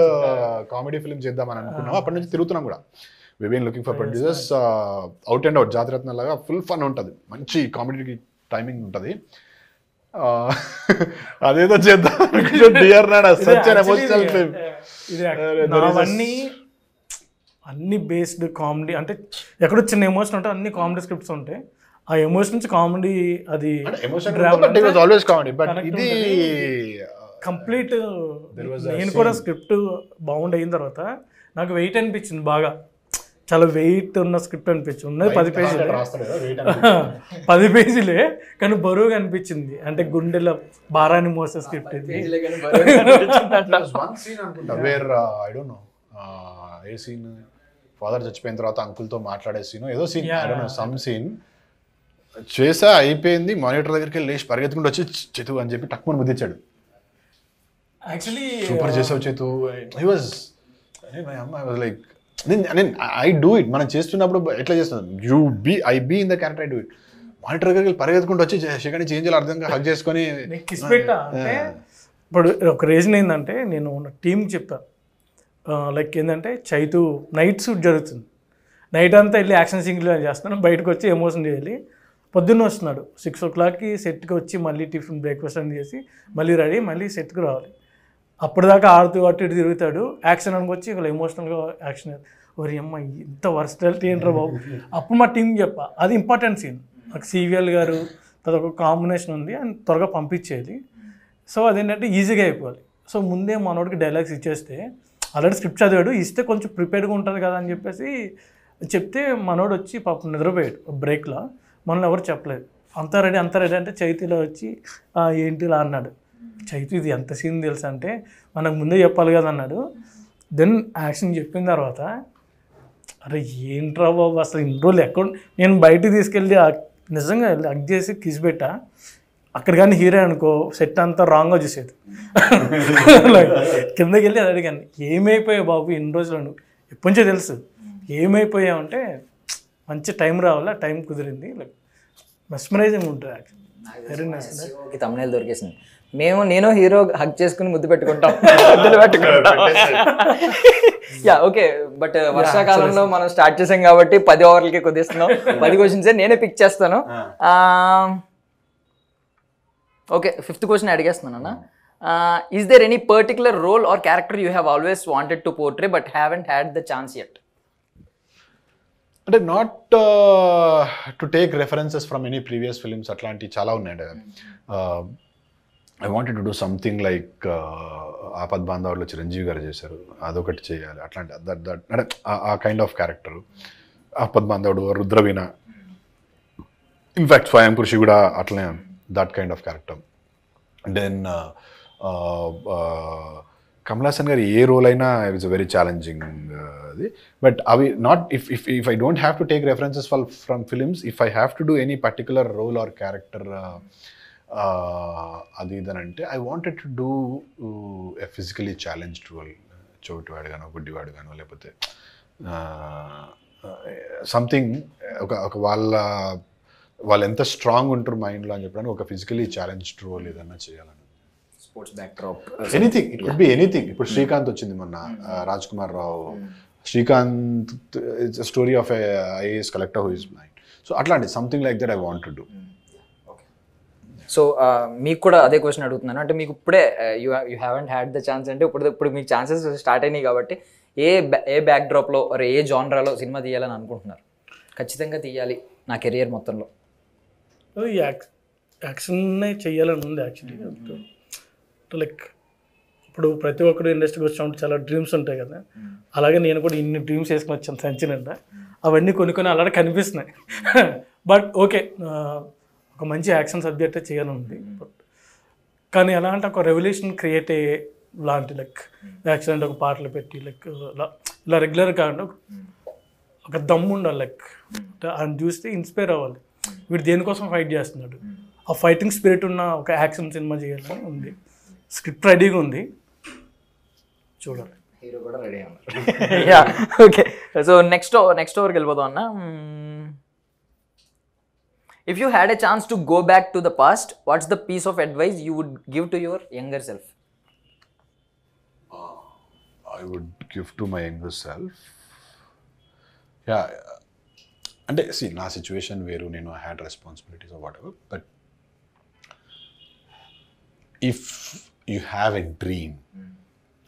కామెడీ ఫిల్మ్ చేద్దామని అనుకున్నాం. అప్పటి నుంచి తిరుగుతున్నాం కూడా. We been looking for producers, out and out Jathiratna లాగా ఫుల్ ఫన్ ఉంటుంది, మంచి కామెడీ టైమింగ్ ఉంటుంది. అదేదో చేద్దాం డియర్ నాడా సచ్ ఎన్ ఎమోషనల్ ఫిల్మ్. అన్ని బేస్డ్ కామెడీ, అంటే ఎక్కడో చిన్న ఎమోషన్ ఉంటుంది, అన్ని కామెడీ స్క్రిప్ట్స్ ఉంటాయి. ఆ ఎమోషన్ నుంచి కామెడీ, అది ఇది కంప్లీట్. నేను కూడా స్క్రిప్ట్ బౌండ్ అయిన తర్వాత నాకు వెయిట్ అనిపించింది, బాగా చాలా వెయిట్ ఉన్న స్క్రిప్ట్ అనిపించింది. ఉన్నది 10 పేజీలే, 10 పేజీలే కానీ బరువుగా అనిపించింది. అంటే గుండెల భారాన్ని మోసే స్క్రిప్ట్ ఇది. ఏ సీన్, ఫాదర్ చచ్చిపోయిన తర్వాత అంకుల్తో మాట్లాడే సీన్, ఏదో scene, I don't know, some scene చేసా, అయిపోయింది. మానిటర్ దగ్గరికి వెళ్ళి లేచి పరిగెత్తుకుంటూ వచ్చి చేతు అని చెప్పి టక్మని ముద్దిచ్చాడు. యాక్చువల్లీ సూపర్ చేసావు చేతు. He was like, I do it. మనం చేస్తున్నప్పుడు ఎట్లా చేస్తున్నాం, I be in the character, I do it. Monitor దగ్గరికి వెళ్ళి పరిగెత్తుకుంటూ వచ్చి సెకండ్ చేంజ్ చేయాలి అర్థంగా హక్ చేసుకొని కిస్ పెట్టా. అంటే ఇప్పుడు ఒక రీజన్ ఏంటంటే, నేను టీమ్ చెప్పాను లైక్ ఏంటంటే, చైతు నైట్ షూట్ జరుగుతుంది, నైట్ అంతా వెళ్ళి యాక్షన్ సింగిల్ చేస్తున్నాను, బయటకు వచ్చి ఎమోషన్ చేయాలి. పొద్దున్న వస్తున్నాడు 6 o'clockకి సెట్కి వచ్చి మళ్ళీ టిఫిన్ బ్రేక్ఫాస్ట్ అని చేసి మళ్ళీ రెడీ, మళ్ళీ సెట్కి రావాలి. అప్పటిదాకా ఆడుతూ అటు ఇటు తిరుగుతాడు. యాక్షన్ అనుకు వచ్చి ఇక్కడ ఎమోషనల్గా యాక్షన్, ఓరి అమ్మ ఇంత వర్స్టాలిటీ ఏంట్రా బాబు. అప్పుడు మా టీం చెప్పా, అది ఇంపార్టెంట్ సీన్, నాకు సివిఎల్ గారు తర్వాత ఒక కాంబినేషన్ ఉంది అని త్వరగా పంపించేది. సో అదేంటంటే ఈజీగా అయిపోవాలి. సో ముందే మనోడికి డైలాగ్స్ ఇచ్చేస్తే, ఆల్రెడీ స్క్రిప్ట్ చదివాడు, ఇస్తే కొంచెం ప్రిపేర్డ్గా ఉంటుంది కదా అని చెప్పేసి చెప్తే మనోడు వచ్చి పాపం నిద్రపోయాడు బ్రేక్లో. మనల్ని ఎవరు చెప్పలేదు. అంతా రెడీ అంటే చైతీలో వచ్చి ఏంటి ఇలా అన్నాడు. చైతు ఇది ఎంత సీన్ తెలుసు అంటే, మనకు ముందే చెప్పాలి కదా అన్నాడు. దెన్ యాక్షన్ చెప్పిన తర్వాత, అరే ఏంట్రా బాబు అసలు ఇన్ని రోజులు ఎక్కడ, నేను బయటికి తీసుకెళ్ళి నిజంగా హగ్ చేసి కిస్ పెట్టా. అక్కడ కానీ హీరో అనుకో సెట్ అంతా రాంగ్గా చూసేది. కిందకి వెళ్ళి అది అడిగాను, ఏమైపోయావు బాబు ఇన్ని రోజులు, ఎప్పటి నుంచో తెలుసు, ఏమైపోయావంటే మంచి టైం రావాలా, టైం కుదిరింది, లైక్ మెస్మరైజింగ్ ఉంటుంది. Very nice. తమ్ముళ్ళు దొరికేసింది. నేను హీరో హక్ చేసుకుని ముద్దు పెట్టుకుంటాం. Yeah okay. బట్ వర్షాకాలంలో మనం స్టార్ట్ చేసాం కాబట్టి 10 ఓవర్లకే కుదిస్తున్నాం. 10 క్వశ్చన్స్ నేనే పిక్ చేస్తాను. ఓకే, 5th క్వశ్చన్ అడిగేస్తున్నాను అన్న. Is there any particular role or character you have always wanted to portray but haven't had the chance yet? అంటే not to take references from any previous films, అట్లాంటివి చాలా ఉన్నాయి. I wanted to do something like ఆపద్ బాంధవుల్లో చిరంజీవి గారు చేశారు, అదొకటి చేయాలి, అట్లాంటి అంటే ఆ కైండ్ ఆఫ్ క్యారెక్టర్. ఆపద్ బాంధవుడు, రుద్రవీణ, ఇన్ఫ్యాక్ట్ స్వయం కృషి కూడా అట్లనే, that kind of character. Then Kamal Haasan garu ఏ రోల్ అయినా ఇట్స్ వెరీ ఛాలెంజింగ్ అది. బట్ అవి not if I don't have to take references from films, if I have to do any particular role or character అది ఇదనంటే, I wanted to do a physically challenged role. చోటువాడు గానో, గుడ్డివాడు గానో, లేకపోతే something ఒక వాళ్ళు ఎంత స్ట్రాంగ్ ఉంటారు మైండ్లో అని చెప్పడానికి ఒక ఫిజికలీ ఛాలెంజ్డ్ రోల్ ఏదన్నా చేయాలని. Sports backdrop, anything, it could be anything. ఇప్పుడు శ్రీకాంత్ వచ్చింది మొన్న, Raj Kumar Rao. Srikanth it's a story of IAS collector who is blind. So అట్లాంటి something like that I want to do. So మీకు కూడా అదే క్వశ్చన్ అడుగుతున్నాను. అంటే మీకు ఇప్పుడే you haven't had the chance, అంటే ఇప్పుడు మీకు ఛాన్సెస్ స్టార్ట్ అయినాయి కాబట్టి ఏ బ్యాక్డ్రాప్లో ఏ జానరాలో సినిమా తీయాలని అనుకుంటున్నారు? ఖచ్చితంగా తీయాలి నా కెరియర్ మొత్తంలో. యాక్షన్నే చెయ్యాలని ఉంది యాక్చువల్లీ. లైక్ ఇప్పుడు ప్రతి ఒక్కరు ఇండస్ట్రీకి వచ్చినప్పుడు చాలా డ్రీమ్స్ ఉంటాయి కదా, అలాగే నేను కూడా ఇన్ని డ్రీమ్స్ వేసుకుని వచ్చాను సంచి నిండా. అవన్నీ కొన్ని అలాగే కనిపిస్తున్నాయి. బట్ ఓకే, ఒక మంచి యాక్షన్ సబ్జెక్టే చేయాలని ఉంది. బట్ కానీ ఎలా అంటే ఒక రెవల్యూషన్ క్రియేట్ అయ్యే లాంటి లైక్ యాక్షన్ అంటే ఒక పాటలు పెట్టి లైక్ ఇలా రెగ్యులర్ కాకుండా ఒక దమ్ము ఉండాలి. లైక్ ఆయన చూస్తే ఇన్స్పైర్ అవ్వాలి, వీడు దేనికోసం ఫైట్ చేస్తున్నాడు, ఆ ఫైటింగ్ స్పిరిట్ ఉన్న ఒక యాక్షన్ సినిమా చేయాలని ఉంది. స్క్రిప్ట్ రెడీగా ఉంది, చూడాలి. హీరో కూడా రెడీ అన్నారు. ఓకే, సో నెక్స్ట్ ఓవర్కి వెళ్ళిపోదాం అన్న. If you had a chance to go back to the past, what's the piece of advice you would give to your younger self? I would give to my younger self. Yeah, అంటే see, నా situation వేరు, నేను I had responsibilities or whatever. But if you have a dream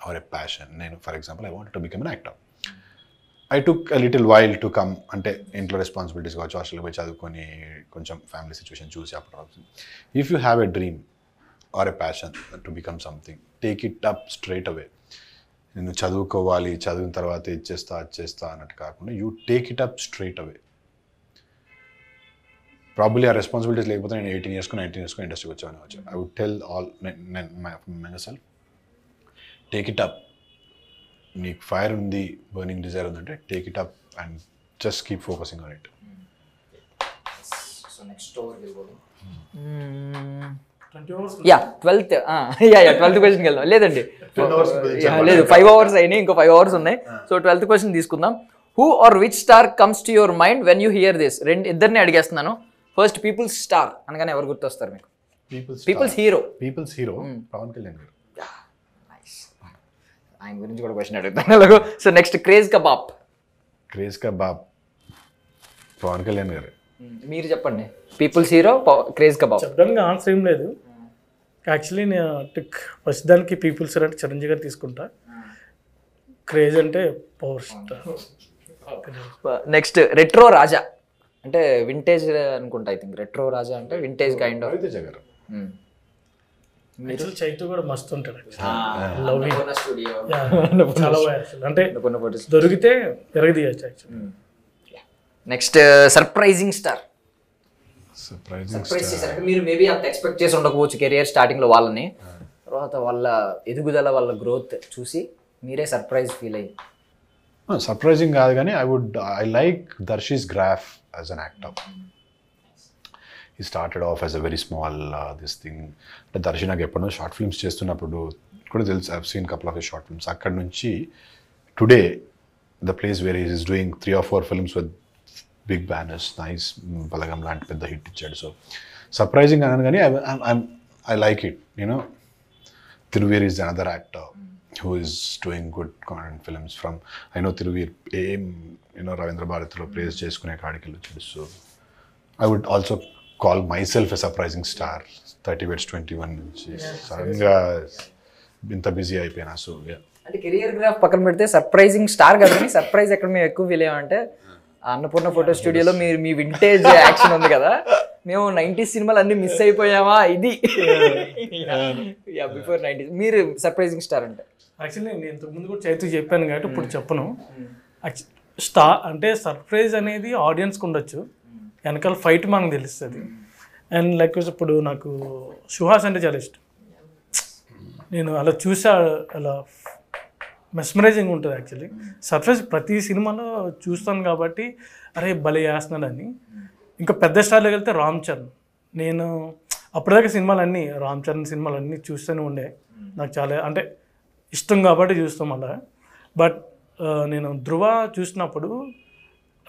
or a passion, నేను for example I wanted to become an actor. I took a little while to come, అంటే ఇంట్లో responsibilities కావచ్చు, హాస్టల్కి పోయి చదువుకొని కొంచెం family situation చూసి అప్పుడు అవుతుంది. If you have a dream or a passion to become something, take it up straight away. నేను చదువుకోవాలి, చదివిన తర్వాత ఇది చేస్తా అన్నట్టు కాకుండా you take it up straight away. Probably ఆ రెస్పాన్సిబిలిటీస్ లేకపోతే నేను 18 years 19 years ఇండస్ట్రీకి వచ్చాను. I would tell all myself, take it up. నీకు ఫైర్ ఉంది, బర్నింగ్ డిజైర్ ఉందంటే take it up and just keep focusing on it. So next over వెళ్ళిపోదాం. 12 క్వశ్చన్కి వెళ్దాం. లేదండి, లేదు, 5 hours అయినాయి, ఇంకో 5 hours ఉన్నాయి. సో 12th క్వశ్చన్ తీసుకుందాం. Who are which star comes to your mind when you hear this? ఇద్దరిని అడిగేస్తున్నాను. ఫస్ట్, పీపుల్స్ స్టార్ అనగానే ఎవరు గుర్తొస్తారు మీకు? పీపుల్స్ హీరో పవన్ కళ్యాణ్ గారు. ఆయన గురించి కూడా క్వశ్చన్ అడుగుతాను. So next, craze kebab Pawan Kalyan గారు. మీరు చెప్పండి. People's hero, craze kebab. చెప్పడానికి ఆన్సర్ ఏం లేదు. యాక్చువల్లీ నేను ఫస్ట్ దానికి పీపుల్స్ అంటే చిరంజీవి గారు తీసుకుంటా, క్రేజ్ అంటే పవర్ స్టార్. నెక్స్ట్, రెట్రో రాజా అంటే వింటేజ్ అనుకుంటా. ఐ థింక్ రెట్రో రాజా అంటే వింటేజ్ కైండ్ ఆఫ్. రవితేజ గారు. చైతు కూడా మస్తు ఉంటాడు, చాలా అంటే దొరికితే ఎరగదీయచ్చు యాక్చువల్లీ. Next, surprising star. మీరు మేబీ అంత ఎక్స్పెక్ట్ చేసి ఉండకపోవచ్చు కెరియర్ స్టార్టింగ్ లో వాళ్ళని, తర్వాత వాళ్ళ ఎదుగుదల, వాళ్ళ గ్రోత్ చూసి మీరే సర్ప్రైజ్ ఫీల్ అయ్యి. సర్ప్రైజింగ్ కాదు కానీ I like Darshi's graph as an actor. he started off as a very small this thing. అంటే దర్శి నాకు ఎప్పుడో షార్ట్ ఫిల్మ్స్ చేస్తున్నప్పుడు కూడా తెలుసు, I have seen couple of short films. అక్కడ నుంచి today the place where is doing 3 or 4 films with big banners, nice, Balagam లాంటి పెద్ద హిట్ ఇచ్చాడు. సో సర్ప్రైజింగ్ అన్నాను కానీ I like it. You know, Thiruveer is another actor who is doing good content films from, I know Thiruveer ఏం రవీంద్ర భారతిలో place చేసుకునే కాడికి వెళ్ళొచ్చాడు. So I would also call myself a surprising star. 30/21 నుంచి సడన్గా ఇంత బిజీ అయిపోయినా. సో అంటే కెరియర్ గ్రాఫ్ పక్కన పెడితే సర్ప్రైజింగ్ స్టార్ కదా, సర్ప్రైజ్ ఎక్కడ మేము ఎక్కువ ఫీల్ అయ్యామంటే అన్నపూర్ణ ఫోటో స్టూడియోలో మీ వింటేజ్ యాక్షన్ ఉంది కదా, మేము 90s సినిమాలు అన్ని మిస్ అయిపోయామా ఇది. బిఫోర్ 90s మీరు సర్ప్రైజింగ్ స్టార్ అంటే? యాక్చువల్లీ నేను ఇంతకుముందు కూడా చైతు చెప్పాను కాబట్టి ఇప్పుడు చెప్పను. అంటే సర్ప్రైజ్ అనేది ఆడియన్స్కి ఉండొచ్చు, వెనకాల ఫైట్ మనకు తెలుస్తుంది. అండ్ లైక్ ఇప్పుడు నాకు సుహాస్ అంటే చాలా ఇష్టం. నేను అలా చూసా, అలా మెస్మరైజింగ్ ఉంటుంది యాక్చువల్లీ. సర్ప్రైజ్ ప్రతి సినిమాలో చూస్తాను కాబట్టి అరే భలే చేస్తున్నాడని. ఇంకా పెద్ద స్టార్లోకి వెళ్తే రామ్ చరణ్. నేను అప్పటిదాకా సినిమాలన్నీ రామ్ చరణ్ సినిమాలన్నీ చూస్తూనే ఉండే, నాకు చాలా అంటే ఇష్టం కాబట్టి చూస్తాం అలా. బట్ నేను ధృవ చూసినప్పుడు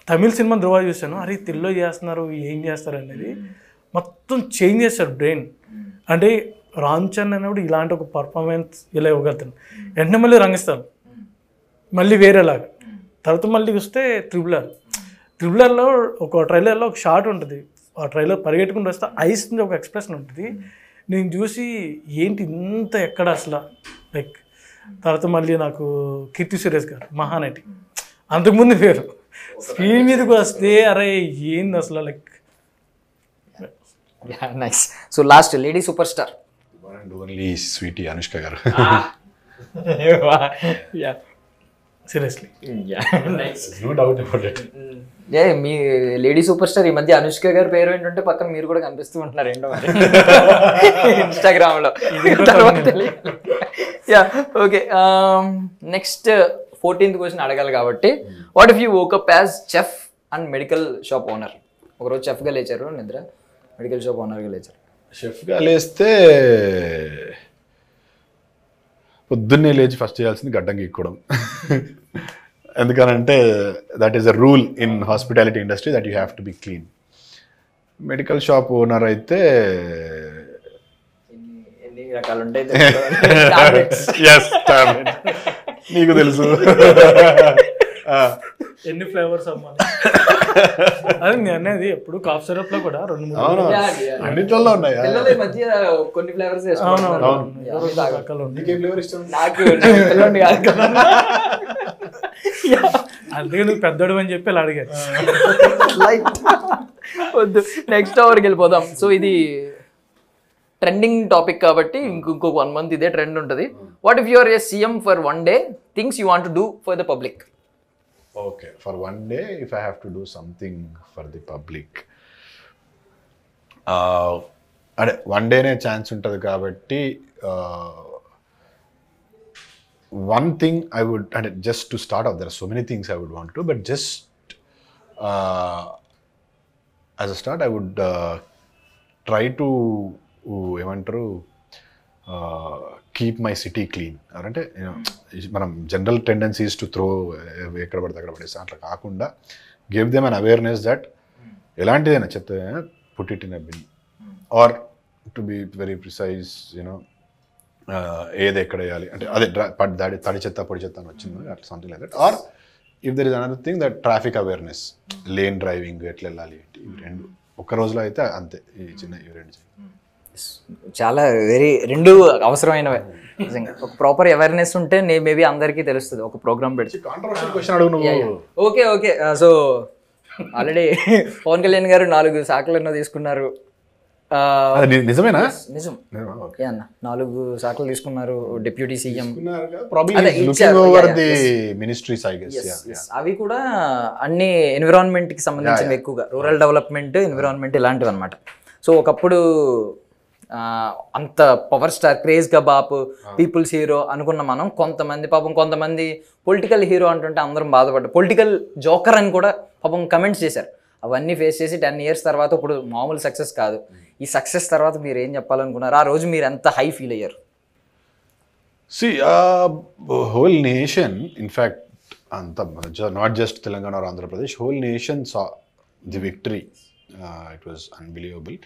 తమిళ సినిమా ధృవ చూశాను, అరే తెలుగులో చేస్తున్నారు ఏం చేస్తారు అనేది మొత్తం చేంజ్ చేస్తారు బ్రెయిన్. అంటే రామ్ చరణ్ అనేప్పుడు ఇలాంటి ఒక పర్ఫార్మెన్స్ ఇలా ఇవ్వగలుగుతాను, వెంటనే మళ్ళీ రంగిస్తాను మళ్ళీ వేరేలాగా. తర్వాత మళ్ళీ చూస్తే త్రిబులర్లో ఒక ట్రైలర్లో ఒక షార్ట్ ఉంటుంది, ఆ ట్రైలర్ పరిగెట్టుకుంటూ వస్తే ఐస్ మీద ఒక ఎక్స్ప్రెషన్ ఉంటుంది. నేను చూసి ఏంటి ఇంత ఎక్కడ అసలు లైక్. తర్వాత మళ్ళీ నాకు కీర్తి సురేష్ గారు మహానటి, అంతకుముందు వేరు, స్క్రీన్ మీదకి వస్తే అరే ఏంది అసలు like. Nice. So last lady super star only Sweety Anushka garu. Seriously no doubt about it. మీ లేడీ సూపర్ స్టార్ ఈ మధ్య అనుష్క గారి పేరు ఏంటంటే పక్కన మీరు కూడా కనిపిస్తూ ఉంటున్నారు ఏంటో మరి ఇన్స్టాగ్రామ్ లో. Yeah okay. Next 14th question అడగాలి కాబట్టి, what if you woke up as chef and medical shop owner? ఒకరోజు చెఫ్గా లేచారు, నిద్ర మెడికల్ షాప్ ఓనర్గా లేచారు. షెఫ్గా లేస్తే పొద్దున్నే లేచి ఫస్ట్ చేయాల్సింది గడ్డం గీక్కోవడం. ఎందుకనంటే that is a rule in hospitality industry that you have to be clean. Medical shop owner అయితే ఎన్ని రకాలు ఉంటాయి నీకు తెలుసు ఎన్ని ఫ్లేవర్స్ అమ్మా. అది నేను అనేది ఎప్పుడు కాఫ్ సిరప్ లో కూడా 2-3 అన్నిట్లలో ఉన్నాయా? పిల్లల మధ్య కొన్ని ఫ్లేవర్స్ రకాలు ఉన్నాయి. నీకేం ఫ్లేవర్ ఇష్టం? నాకు పిల్లండి కాదు కదా, అందుకే నువ్వు పెద్దోడు అని చెప్పి ఇలా అడిగారు. వద్దు, నెక్స్ట్ అవర్కి వెళ్ళిపోదాం. సో ఇది ట్రెండింగ్ టాపిక్ కాబట్టి ఇంకొక 1 month ఇదే ట్రెండ్ ఉంటుంది. What if your A CM for 1 day, things you want to do for the public? Okay, for 1 day, if I have to do something for the public, అదే 1 dayనే chance ఉంటుంది కాబట్టి one thing I would, and just to start off, there are so many things I would want to, but just as a start, I would try to ఏమంటారు keep my city clean. అంటే మనం general tendencies to throw ఎక్కడ పడితే అక్కడ పడేస్తాం, అట్లా కాకుండా give them an awareness that ఎలాంటిదైనా చెత్త put it in a bin, or to be very precise you know ఏది ఎక్కడ వేయాలి అంటే అదే తడి చెత్త పొడి చెత్త అని వచ్చింది అట్లా something like that. Or if there is another thing that traffic awareness, lane driving ఎట్లా వెళ్ళాలి ఏంటి, ఇవి 2 ఒక్క రోజులో అయితే అంతే. ఈ చిన్న ఇవి 2 చాలా రెండు అవసరమైనవే నిజంగా. ఒక ప్రాపర్ అవేర్నెస్ ఉంటే మేబీ అందరికీ తెలుస్తుంది. ఒక ప్రోగ్రామ్ పెడితే కాంట్రవర్షియల్ క్వశ్చన్ అడుగు నువ్వు. Okay. So already Pavan Kalyan garu 4 శాఖలు ఎన్నో తీసుకున్నారు. నిజమేనా? నిజం అన్న, 4 శాఖలు తీసుకున్నారు. డిప్యూటీ సీఎం అవి కూడా అన్ని ఎన్విరాన్మెంట్ కి సంబంధించినవి, ఎక్కువగా రూరల్ డెవలప్మెంట్, ఎన్విరాన్మెంట్ ఇలాంటివి అనమాట. సో ఒకప్పుడు అంత పవర్ స్టార్, క్రేజ్గా బాపు, పీపుల్స్ హీరో అనుకున్న మనం, కొంతమంది పొలిటికల్ హీరో అంటుంటే అందరం బాధపడ్డారు. పొలిటికల్ జోకర్ అని కూడా పాపం కమెంట్స్ చేశారు. అవన్నీ ఫేస్ చేసి 10 years తర్వాత ఇప్పుడు మామూలు సక్సెస్ కాదు. ఈ సక్సెస్ తర్వాత మీరు ఏం చెప్పాలనుకున్నారు? ఆ రోజు మీరు ఎంత హై ఫీల్ అయ్యారు? See, whole nation, in fact, not just Telangana or Andhra Pradesh, whole nation saw the victory. It was unbelievable.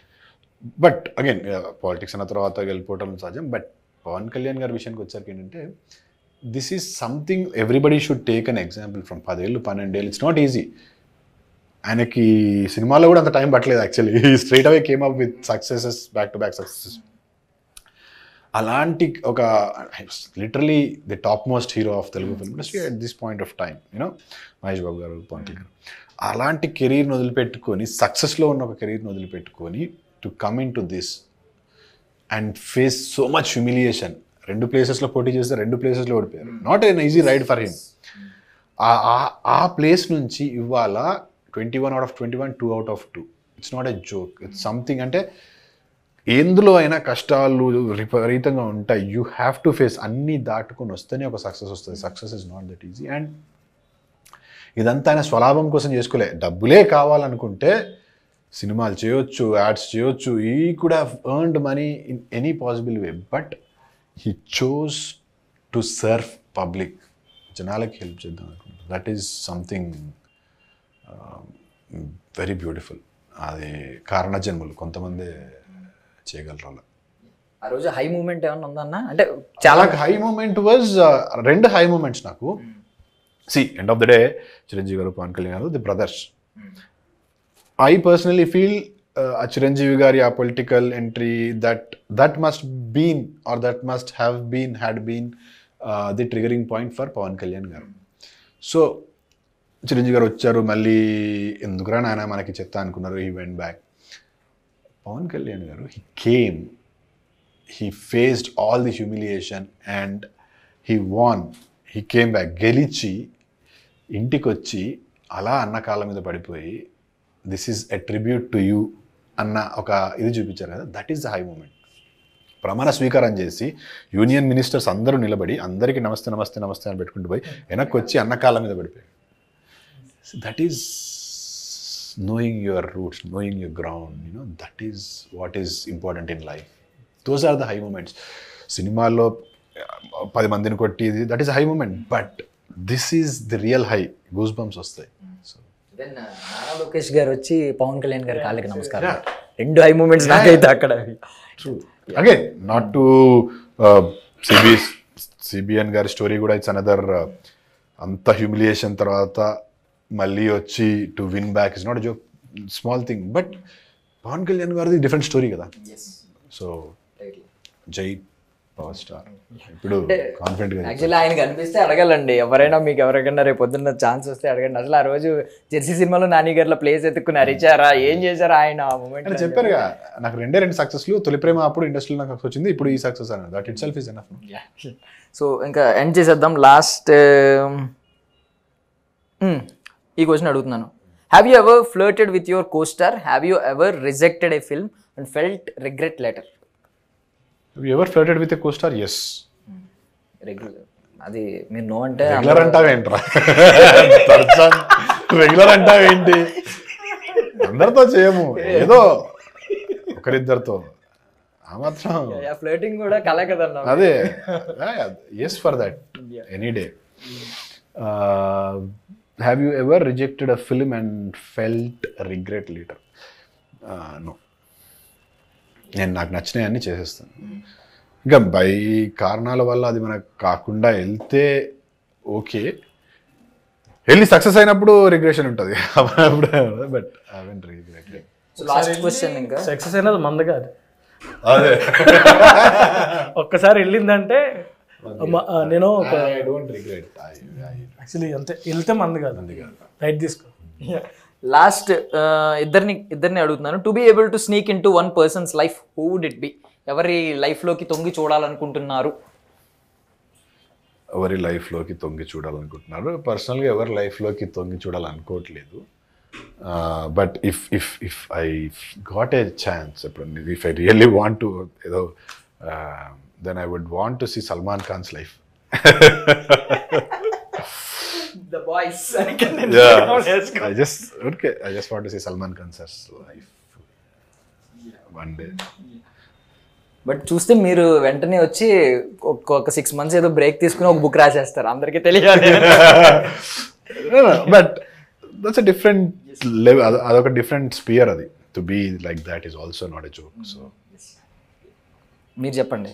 But again, politics అన్న తర్వాత వెళ్ళిపోవటం సహజం. బట్ పవన్ కళ్యాణ్ గారి విషయానికి వచ్చేసరికి ఏంటంటే, this is something everybody should take an example from 10 ఏళ్ళు 12 ఏళ్ళు. It's not easy. ఆయనకి సినిమాలో కూడా అంత టైం పట్టలేదు actually. Straight away came up with successes, back to back successes. అలాంటి ఒక literally the top most hero of Telugu film industry at this point of time, you know Mahesh Babu garu, Pawan Kalyan గారు. అలాంటి కెరీర్ని వదిలిపెట్టుకొని, సక్సెస్లో ఉన్న ఒక కెరీర్ని వదిలిపెట్టుకొని to come in to this and face so much humiliation. 2 ప్లేసెస్లో పోటీ చేస్తే 2 ప్లేసెస్లో ఓడిపోయారు. Not an easy ride for him. ఆ ప్లేస్ నుంచి ఇవాళ 21 out of 21, 2 out of 2. It's not a joke, it's something. అంటే ఎందులో అయినా కష్టాలు విపరీతంగా ఉంటాయి. You have to face. అన్నీ దాటుకొని వస్తేనే ఒక సక్సెస్ వస్తుంది. Success is not that easy. And ఇదంతా ఆయన స్వలాభం కోసం చేసుకోలే. డబ్బులే కావాలనుకుంటే సినిమాలు చేయొచ్చు, యాడ్స్ చేయొచ్చు. ఈ could have earned money in any possible way, but he chose to serve public. జనాలకి హెల్ప్ చేద్దాం అనుకుంటున్నాను. That is something very beautiful. అది కారణ జన్మలు కొంతమంది చేయగలరు అలా. ఆ రోజు హై మూమెంట్ ఏమన్నా ఉందన్న? అంటే చాలా హై మూమెంట్ వాజ్ రెండు హై మూమెంట్స్ నాకు. End of the day Chiranjeevi garu, Pawan Kalyan garu, the brothers. I personally feel Chiranjeevi గారి ఆ political entry that must been or that must have been had been the triggering point for Pavan Kalyan garu. So Chiranjeevi గారు వచ్చారు, మళ్ళీ ఎందుకురా నాయన మనకి చెత్త అనుకున్నారు, he went back. Pawan Kalyan garu he came, he faced all the humiliation and he won. He came back. గెలిచి ఇంటికి వచ్చి అలా అన్న కాళ్ళ మీద పడిపోయి this is a tribute to you అన్న ఒక ఇది చూపించారు కదా, that is the high moment. ప్రమాణ స్వీకారం చేసి యూనియన్ మినిస్టర్స్ అందరూ నిలబడి అందరికీ నమస్తే నమస్తే నమస్తే అని పెట్టుకుంటూ పోయి వెనక్కి వచ్చి అన్న కాళ్ళ మీద పడిపోయాడు. That is knowing your roots, knowing your ground, that is what is important in life. Those are the high moments. సినిమాల్లో 10 మందిని కొట్టిది that is high moment, but this is the real high. Goose bumps వస్తాయి. So Nara Lokesh garu వచ్చి పవన్ కళ్యాణ్ గారి కాళ్ళకి నమస్కారం, రెండు high moments నాకైతే అక్కడ. True. Again not to CBN గారి స్టోరీ కూడా ఇట్స్ అనదర్. అంత హ్యూమిలియేషన్ తర్వాత మళ్ళీ వచ్చి to win back is not joke, small thing. But Pavan Kalyan గారిది డిఫరెంట్ స్టోరీ కదా. సో జై పవర్ స్టార్. ఇప్పుడు కాన్ఫిడెంట్ గా యాక్చువల్లీ ఆయనకి అనిపిస్తే అడగాలండి, ఎవరైనా మీకు ఎవరికైనా రేపు పొద్దున్న ఛాన్స్ వస్తే అడగండి. అసలు ఆ రోజు జెర్సీ సినిమాలో నాని గారిలో ప్లేస్ ఎత్తుక్కున్నారు, ఇచ్చారా, ఏం చేశారా ఆయన ఆ మూమెంట్? అని చెప్పారుగా, నాకు రెండు సక్సెస్లు. తొలి ప్రేమ అప్పుడు ఇండస్ట్రీలో నాకు సక్సెస్ వచ్చింది, ఇప్పుడు ఈ సక్సెస్ అన్నది. That it self is enough. So ఇంకా ఎండ్ చేసేద్దాం. లాస్ట్ ఈ క్వశ్చన్ అడుగుతున్నాను. Have you ever flirted with your co-star? Have you ever rejected a film and felt regret later? Have you ever flirted with a co-star? Yes. Regular. అది మీరు no అంటే regular అంటావేంట్రా? Regular అంటావేంటి? అందరితో చేయము, ఏదో ఒకరిద్దరితో. ఆ మాత్రం ఫ్లర్టింగ్ కూడా కలే కదన్నా. అదే. Yes for that any day. Have you ever rejected a film and felt regret later? No. నేను నాకు నచ్చినవన్నీ చేసేస్తాను. ఇంకా బై కారణాల వల్ల అది మనకు కాకుండా వెళ్తే ఓకే, వెళ్ళి సక్సెస్ అయినప్పుడు రిగ్రెషన్ ఉంటుంది. బట్ లాస్ట్ క్వశ్చన్, ఇంకా సక్సెస్ అయినది మంద కాదు. అదే ఒక్కసారి వెళ్ళిందంటే నేను యాక్చువల్లీ అంతే, వెళ్తే మంది కాదు, రైట్ తీసుకో. లాస్ట్ ఇద్దరిని అడుగుతున్నాను. To be able to sneak in to one person's life, who would it be? ఎవరి లైఫ్లోకి తొంగి చూడాలనుకుంటున్నారు? ఎవరి లైఫ్లోకి తొంగి చూడాలనుకుంటున్నారు? పర్సనల్గా ఎవరి లైఫ్లోకి తొంగి చూడాలనుకోవట్లేదు. But if I got a chance, ఎప్పుడు if I really want to ఏదో, then I would want to see Salman Khan's life. The boys. I just want to see Salman Khan's life one day. But చూస్తే మీరు వెంటనే వచ్చి ఒక 6 months ఏదో break తీసుకుని ఒక బుక్ రాసేస్తారు, అందరికీ తెలియాలి. But that's a different level, అదొక డిఫరెంట్ స్పియర్. అది to be like that is also not a joke. So మీరు చెప్పండి.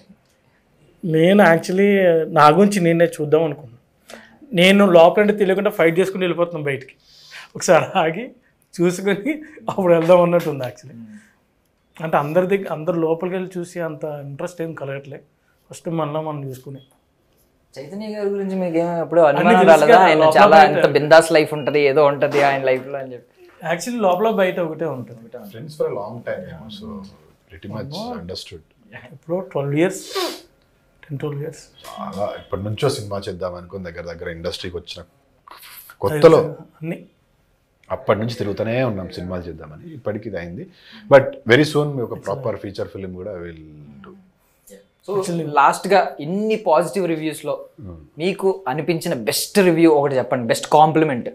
నేను యాక్చువల్లీ నా గురించి నేనే చూద్దాం అనుకున్నాను. నేను లోపలంటే తెలియకుండా ఫైట్ చేసుకుని వెళ్ళిపోతున్నాను బయటికి. ఒకసారి ఆగి చూసుకొని అప్పుడు వెళ్దాం అన్నట్టు ఉంది యాక్చువల్లీ. అంటే అందరు లోపలికి వెళ్ళి చూసి అంత ఇంట్రెస్ట్ ఏం కలగట్లేదు. ఫస్ట్ మనలో మనం చూసుకుని. చైతన్య గారి గురించి మీకు ఎప్పుడు అనుమానం రాలేదా? ఆయన చాలా ఎంత బిందాస్ లైఫ్ ఉంటుంది, ఏదో ఉంటుంది ఆయన లైఫ్లో అని చెప్పి. యాక్చువల్లీ లోపల బయట ఒకటే ఉంటుంది. Friends for a long time, so pretty much understood. ఇప్పుడు 12 years. చాలా ఇప్పటి నుంచో సినిమా చేద్దాం అనుకుని దగ్గర ఇండస్ట్రీకి వచ్చిన కొత్తలో అన్ని అప్పటి నుంచి తిరుగుతూనే ఉన్నాం సినిమాలు చేద్దామని. ఇప్పటికి ఇది అయింది. బట్ వెరీ సూన్ ఒక ప్రాపర్ ఫీచర్ ఫిల్మ్ కూడా విల్ డూ. సో లాస్ట్గా ఇన్ని పాజిటివ్ రివ్యూస్లో మీకు అనిపించిన బెస్ట్ రివ్యూ ఒకటి చెప్పండి, బెస్ట్ కాంప్లిమెంట్.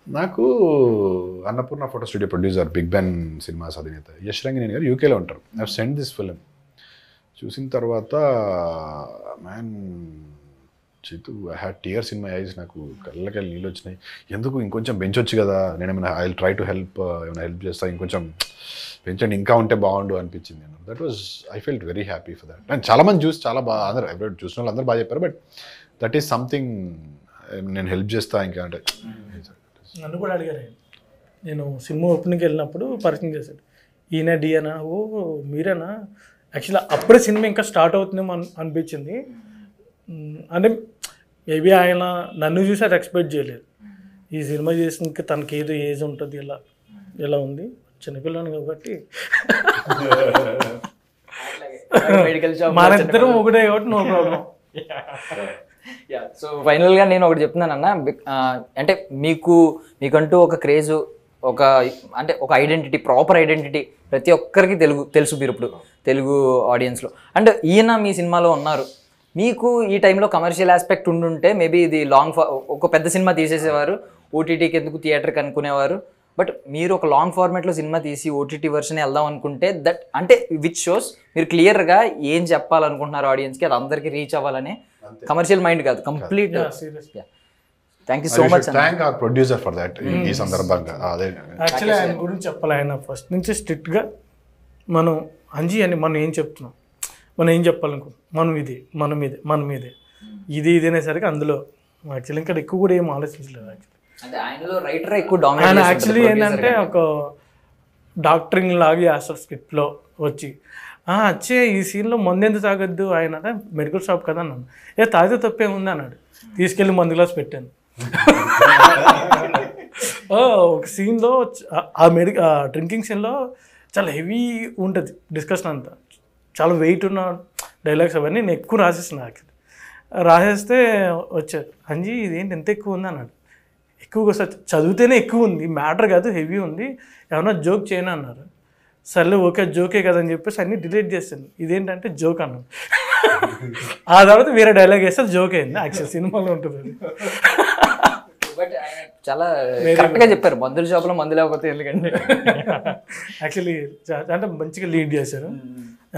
నాకు Annapurna photo studio producer, Big Ben Cinemas అధినేత యష్ రంగినేని గారు యూకేలో ఉంటారు. I have send this film. చూసిన తర్వాత man Chaitu I had tears in my eyes, నాకు కళ్ళకి నీళ్ళు వచ్చినాయి. ఎందుకు ఇంకొంచెం పెంచొచ్చు కదా, నేను ఏమైనా I will try to help, ఏమైనా హెల్ప్ చేస్తా, ఇంకొంచెం పెంచండి ఇంకా ఉంటే బాగుండు అనిపించింది. నేను that was I felt very happy for that. And చాలా మంది చూసి చాలా బాగా అందరూ ఎవరు చూసిన వాళ్ళు అందరూ బాగా చెప్పారు. బట్ దట్ ఈస్ సంథింగ్ నేను హెల్ప్ చేస్తా ఇంకా అంటే. నన్ను కూడా అడిగారు, నేను సినిమా ఓపెనింగ్కి వెళ్ళినప్పుడు పరిచయం చేశాడు, ఈయన డియనా, ఓ మీరేనా. యాక్చువల్లీ అప్పుడే సినిమా ఇంకా స్టార్ట్ అవుతుందేమో అనిపించింది. అంటే మేబీ ఆయన నన్ను చూసి అది ఎక్స్పెక్ట్ చేయలేదు. ఈ సినిమా చేసిన తనకి ఏదో ఏజ్ ఉంటుంది, ఇలా ఉంది, చిన్నపిల్లని కాబట్టి మెడికల్ షాప్ మన ఇద్దరం ఒకటే కాబట్టి నో ప్రాబ్లం. సో ఫైనల్గా నేను ఒకటి చెప్తున్నానన్న, అంటే మీకంటూ ఒక క్రేజ్, ఒక ఐడెంటిటీ, ప్రాపర్ ఐడెంటిటీ ప్రతి ఒక్కరికి తెలుసు మీరు ఇప్పుడు తెలుగు ఆడియన్స్లో. అండ్ ఈయన మీ సినిమాలో ఉన్నారు, మీకు ఈ టైంలో కమర్షియల్ ఆస్పెక్ట్ ఉండుంటే మేబీ ఇది ఒక పెద్ద సినిమా తీసేసేవారు, ఓటీటీకి ఎందుకు థియేటర్కి అనుకునేవారు. బట్ మీరు ఒక లాంగ్ ఫార్మాట్లో సినిమా తీసి ఓటీటీ వర్షన్ వెళ్దాం అనుకుంటే దట్ అంటే విచ్ షోస్ మీరు క్లియర్గా ఏం చెప్పాలనుకుంటున్నారు ఆడియన్స్కి, అది అందరికీ రీచ్ అవ్వాలని. కమర్షియల్ మైండ్ కాదు, complete. Thank you so much. Thank our producer for that. ఈ సందర్భంగా అదే యాక్చువల్లీ ఆయన గురించి చెప్పాలి. ఆయన ఫస్ట్ నుంచి స్ట్రిక్ట్గా మనం అంజీ అని మనం ఏం చెప్తున్నాం, మనం ఏం చెప్పాలనుకుంటున్నాం, మనం ఇదే ఇది అనేసరికి అందులో యాక్చువల్లీ ఇంకా ఎక్కువ కూడా ఏం ఆలోచించలేదు. ఆయన యాక్చువల్లీ ఏంటంటే ఒక డాక్టరింగ్ లాగా చేస్తారు స్క్రిప్ట్లో వచ్చి, అచ్చే ఈ సీన్లో మందు ఎందుకు తాగొద్దు, ఆయన మెడికల్ షాప్ కదా అన్నాను. తాగితే తప్పే ఉంది అన్నాడు, తీసుకెళ్ళి మందు గ్లాస్ పెట్టాను. ఒక సీన్లో ఆ డ్రింకింగ్ సీన్లో చాలా హెవీ ఉంటుంది డిస్కషన్ అంతా, చాలా వెయిట్ ఉన్న డైలాగ్స్ అవన్నీ నేను ఎక్కువ రాసేస్తున్నాను. యాక్చువల్లీ రాసేస్తే వచ్చారు, అంజీ ఇదేంటి ఎంత ఎక్కువ ఉంది అన్నాడు. ఎక్కువగా చదివితేనే ఎక్కువ ఉంది, మ్యాటర్ కాదు హెవీ ఉంది, ఏమన్నా జోక్ చేయను అన్నారు. సర్లే ఓకే జోకే కదని చెప్పేసి అన్నీ డిలీట్ చేస్తాను. ఇదేంటంటే జోక్ అన్నాను. ఆ తర్వాత వేరే డైలాగ్ వేస్తే జోక్ అయింది. యాక్చువల్ సినిమాలో ఉంటుంది అది. చాలా కరెక్ట్గా చెప్పారు, మందుల షాప్లో మందు లేకపోతే ఎందుకంటే. యాక్చువల్లీ అంటే మంచిగా లీడ్ చేశారు.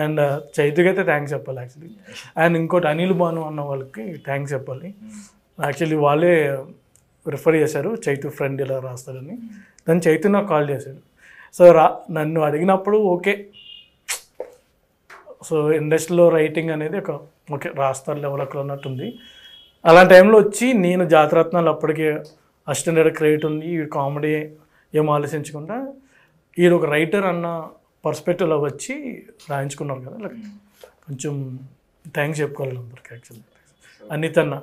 అండ్ చైతుకి అయితే థ్యాంక్స్ చెప్పాలి యాక్చువల్లీ. అండ్ ఇంకోటి అనిల్ భాను అన్న వాళ్ళకి థ్యాంక్స్ చెప్పాలి. యాక్చువల్లీ వాళ్ళే రిఫర్ చేశారు, చైతు ఫ్రెండ్ ఇలా రాస్తారని. దాన్ని చైతు నాకు కాల్ చేశాడు. సో నన్ను అడిగినప్పుడు ఓకే, సో ఇండస్ట్రీలో రైటింగ్ అనేది ఓకే రాస్తారు లెవెల్ అక్కడ ఉన్నట్టుంది. అలాంటి టైంలో వచ్చి నేను జాతరత్నాలు అప్పటికే అసిస్టెంట్ డైరెక్టర్ క్రియేట్ ఉంది, ఈ కామెడీ ఏం ఆలోచించకుండా ఈయన ఒక రైటర్ అన్న పర్స్పెక్టివ్లో వచ్చి రాయించుకున్నారు కదా. కొంచెం థ్యాంక్స్ చెప్పుకోవాలి అందరికి. యాక్చువల్లీ అనిత్ అన్న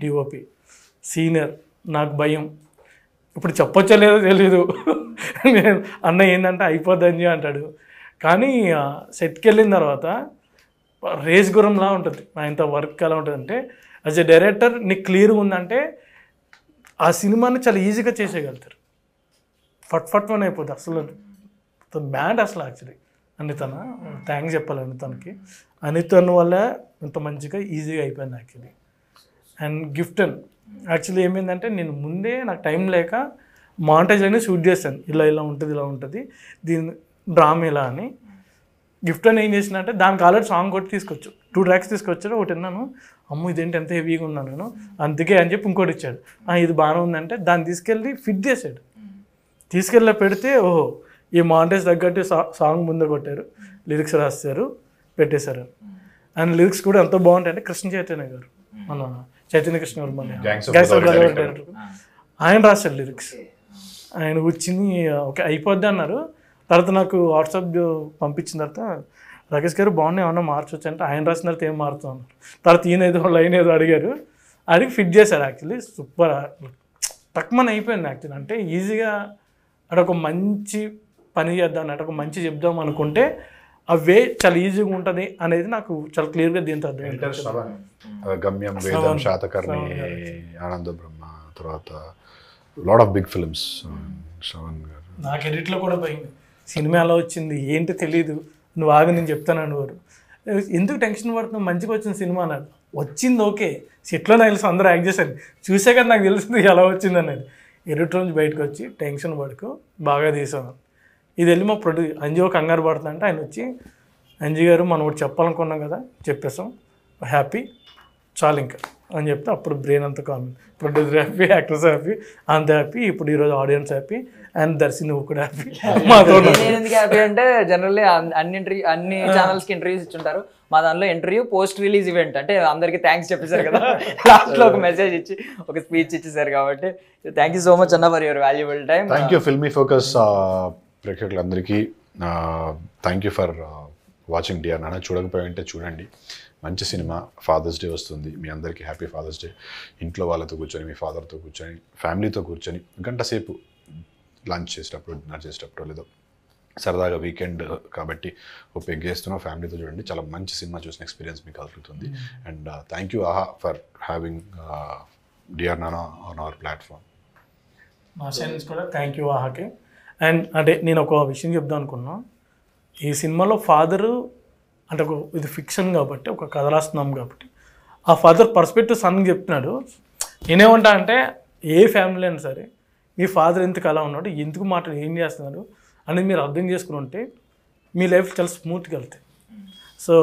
డిఓపి సీనియర్, నాకు భయం ఇప్పుడు చెప్పొచ్చో లేదో తెలీదు. నేను అన్న ఏంటంటే అయిపోద్దని అంటాడు, కానీ సెట్కి వెళ్ళిన తర్వాత రేస్ గురంలా ఉంటుంది. ఆయనతో వర్క్ ఎలా ఉంటుంది అంటే యాజ్ ఎ డైరెక్టర్ నీకు క్లియర్గా ఉందంటే ఆ సినిమాని చాలా ఈజీగా చేసేయగలుగుతారు, ఫట్ అని అయిపోతుంది. అసలు బ్యాండ్ అసలు యాక్చువల్లీ అనితన థ్యాంక్స్ చెప్పాలి అనితనకి. అనితన్ వల్ల ఇంత మంచిగా ఈజీగా అయిపోయింది యాక్చువల్లీ. అండ్ గిఫ్టన్ యాక్చువల్లీ ఏమైందంటే నేను ముందే నాకు టైం లేక మాంటేజ్ అనేది షూట్ చేశాను, ఇలా ఉంటుంది దీని డ్రామా ఇలా అని. గిఫ్ట్ అని ఏం చేసినంటే దానికి ఆల్రెడీ సాంగ్ కొట్టి తీసుకొచ్చు, 2 ట్రాక్స్ తీసుకొచ్చాడు. ఒకటి విన్నాను, అమ్మో ఇదేంటి ఎంత హెవీగా ఉన్నాను నేను, అందుకే అని చెప్పి ఇంకోటి ఇచ్చాడు. ఇది బాగానే ఉందంటే దాన్ని తీసుకెళ్ళి ఫిట్ చేశాడు. తీసుకెళ్ళి పెడితే ఓహో ఈ మాంటేజ్ తగ్గట్టు సాంగ్ ముందు కొట్టారు, లిరిక్స్ రాస్తారు, పెట్టేశారు. అండ్ లిరిక్స్ కూడా ఎంత బాగుంటాయంటే కృష్ణ చైతన్య గారు, మన చైతన్య కృష్ణ గారు, మన డైరెక్టర్, ఆయన రాశారు లిరిక్స్. ఆయన వచ్చింది ఓకే అయిపోద్ది అన్నారు. తర్వాత నాకు వాట్సాప్ పంపించిన తర్వాత రాకేష్ గారు బాగున్నాయి ఏమన్నా మార్చొచ్చు అంటే ఆయన రాసిన తర్వాత ఏం మారుతాం అన్నారు. తర్వాత ఈయన లైన్ ఏదో అడిగారు, అడిగి ఫిట్ చేశారు. యాక్చువల్లీ సూపర్ తక్కువ అయిపోయింది యాక్చువల్లీ. అంటే ఈజీగా అక్కడ ఒక మంచి పని చేద్దాం, అటు ఒక మంచి చెప్దాం అనుకుంటే అవే చాలా ఈజీగా ఉంటుంది అనేది నాకు చాలా క్లియర్గా దీంతో గమ్యం, వేదం, శాతకర్ణి, ఆనంద బ్రహ్మ, తర్వాత lot of big films. Shravan garu నాకు ఎడిట్లో కూడా పోయింది, సినిమా ఎలా వచ్చింది ఏంటి తెలీదు, నువ్వు ఆగి నేను చెప్తాను అనేవారు. ఎందుకు టెన్షన్ పడుతున్నావు, మంచిగా వచ్చిన సినిమా అన్నాడు. వచ్చింది ఓకే, సెట్లో నాకు తెలుసు అందరూ యాక్ట్ చేశాను, చూసే కదా నాకు తెలుస్తుంది ఎలా వచ్చింది అనేది. ఎడిటర్ నుంచి బయటకు వచ్చి టెన్షన్ పడుకో బాగా తీసాను. ఇది వెళ్ళి మా ప్రొడ్యూసర్ అంజీ కంగారు పడుతుందంటే ఆయన వచ్చి అంజీ గారు మనం ఒకటి చెప్పాలనుకున్నాం కదా చెప్పేసాం, హ్యాపీ చాలు ఇంకా అని చెప్తే అప్పుడు బ్రెయిన్ అంతా common. Producer happy, actors happy, అంత హ్యాపీ. ఇప్పుడు ఈరోజు ఆడియన్స్ హ్యాపీ అండ్ దర్శి నువ్వు కూడా హ్యాపీ. మాతో నేను ఎందుకు హ్యాపీ అంటే జనరల్లీ అన్ని ఛానల్స్కి ఇంటర్వ్యూస్ ఇచ్చుంటారు. మా దానిలో ఇంటర్వ్యూ పోస్ట్ రిలీజ్ ఈవెంట్ అంటే అందరికీ థ్యాంక్స్ చెప్పేశారు కదా, లాస్ట్లో ఒక మెసేజ్ ఇచ్చి ఒక స్పీచ్ ఇచ్చేసారు. కాబట్టి థ్యాంక్ యూ సో మచ్ అన్న for your valuable time. Thank you Filmy Focus ప్రేక్షకులందరికీ thank you for watching dear Nanna. చూడకపోయి ఉంటే చూడండి, మంచి సినిమా. ఫాదర్స్ డే వస్తుంది, మీ అందరికీ హ్యాపీ ఫాదర్స్ డే. ఇంట్లో వాళ్ళతో కూర్చొని, మీ ఫాదర్తో కూర్చొని, ఫ్యామిలీతో కూర్చొని గంట సేపు లంచ్ చేసేటప్పుడు, డిన్నర్ చేసేటప్పుడు, లేదో సరదాగా వీకెండ్ కాబట్టి ఓ పెగ్ చేస్తున్నాం, ఫ్యామిలీతో చూడండి. చాలా మంచి సినిమా చూసిన ఎక్స్పీరియన్స్ మీకు కలుగుతుంది. అండ్ థ్యాంక్ యూ ఆహా ఫర్ హ్యావింగ్ డియర్ నానా ఆన్ అవర్ ప్లాట్ఫామ్. మా సైడ్ నుంచి కూడా థ్యాంక్ యూ ఆహాకి. అండ్ అంటే నేను ఒక విషయం చెప్దాం అనుకున్నా, ఈ సినిమాలో ఫాదరు అంటే ఇది ఫిక్షన్ కాబట్టి, ఒక కథ రాస్తున్నాం కాబట్టి, ఆ ఫాదర్ పర్స్పెక్టివ్ సన్కి చెప్తున్నాడు. నేనేమంటా అంటే ఏ ఫ్యామిలీ అయినా సరే మీ ఫాదర్ ఎందుకు అలా ఉన్నాడు, ఎందుకు మాట్లాడి ఏం చేస్తున్నాడు అనేది మీరు అర్థం చేసుకుని ఉంటే మీ లైఫ్ చాలా స్మూత్గా వెళ్తాయి. సో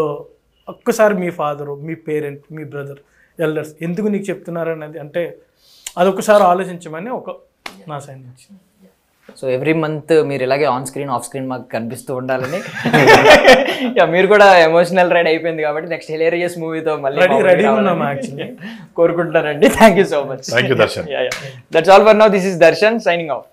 ఒక్కసారి మీ ఫాదరు, మీ పేరెంట్, మీ బ్రదర్, ఎల్డర్స్ ఎందుకు నీకు చెప్తున్నారు అనేది అంటే అదొకసారి ఆలోచించమని ఒక నా సైడ్ నుంచి. సో ఎవ్రీ మంత్ మీరు ఇలాగే ఆన్ స్క్రీన్ ఆఫ్ స్క్రీన్ మాకు కనిపిస్తూ ఉండాలని. మీరు కూడా ఎమోషనల్ రైడ్ అయిపోయింది కాబట్టి నెక్స్ట్ హిలేరియస్ మూవీతో మళ్ళీ రెడీ ఉన్నాం యాక్చువల్లీ కోరుకుంటున్నానండి. Thank you so much. Thank you Darshan. That's all for now. This is Darshan signing off.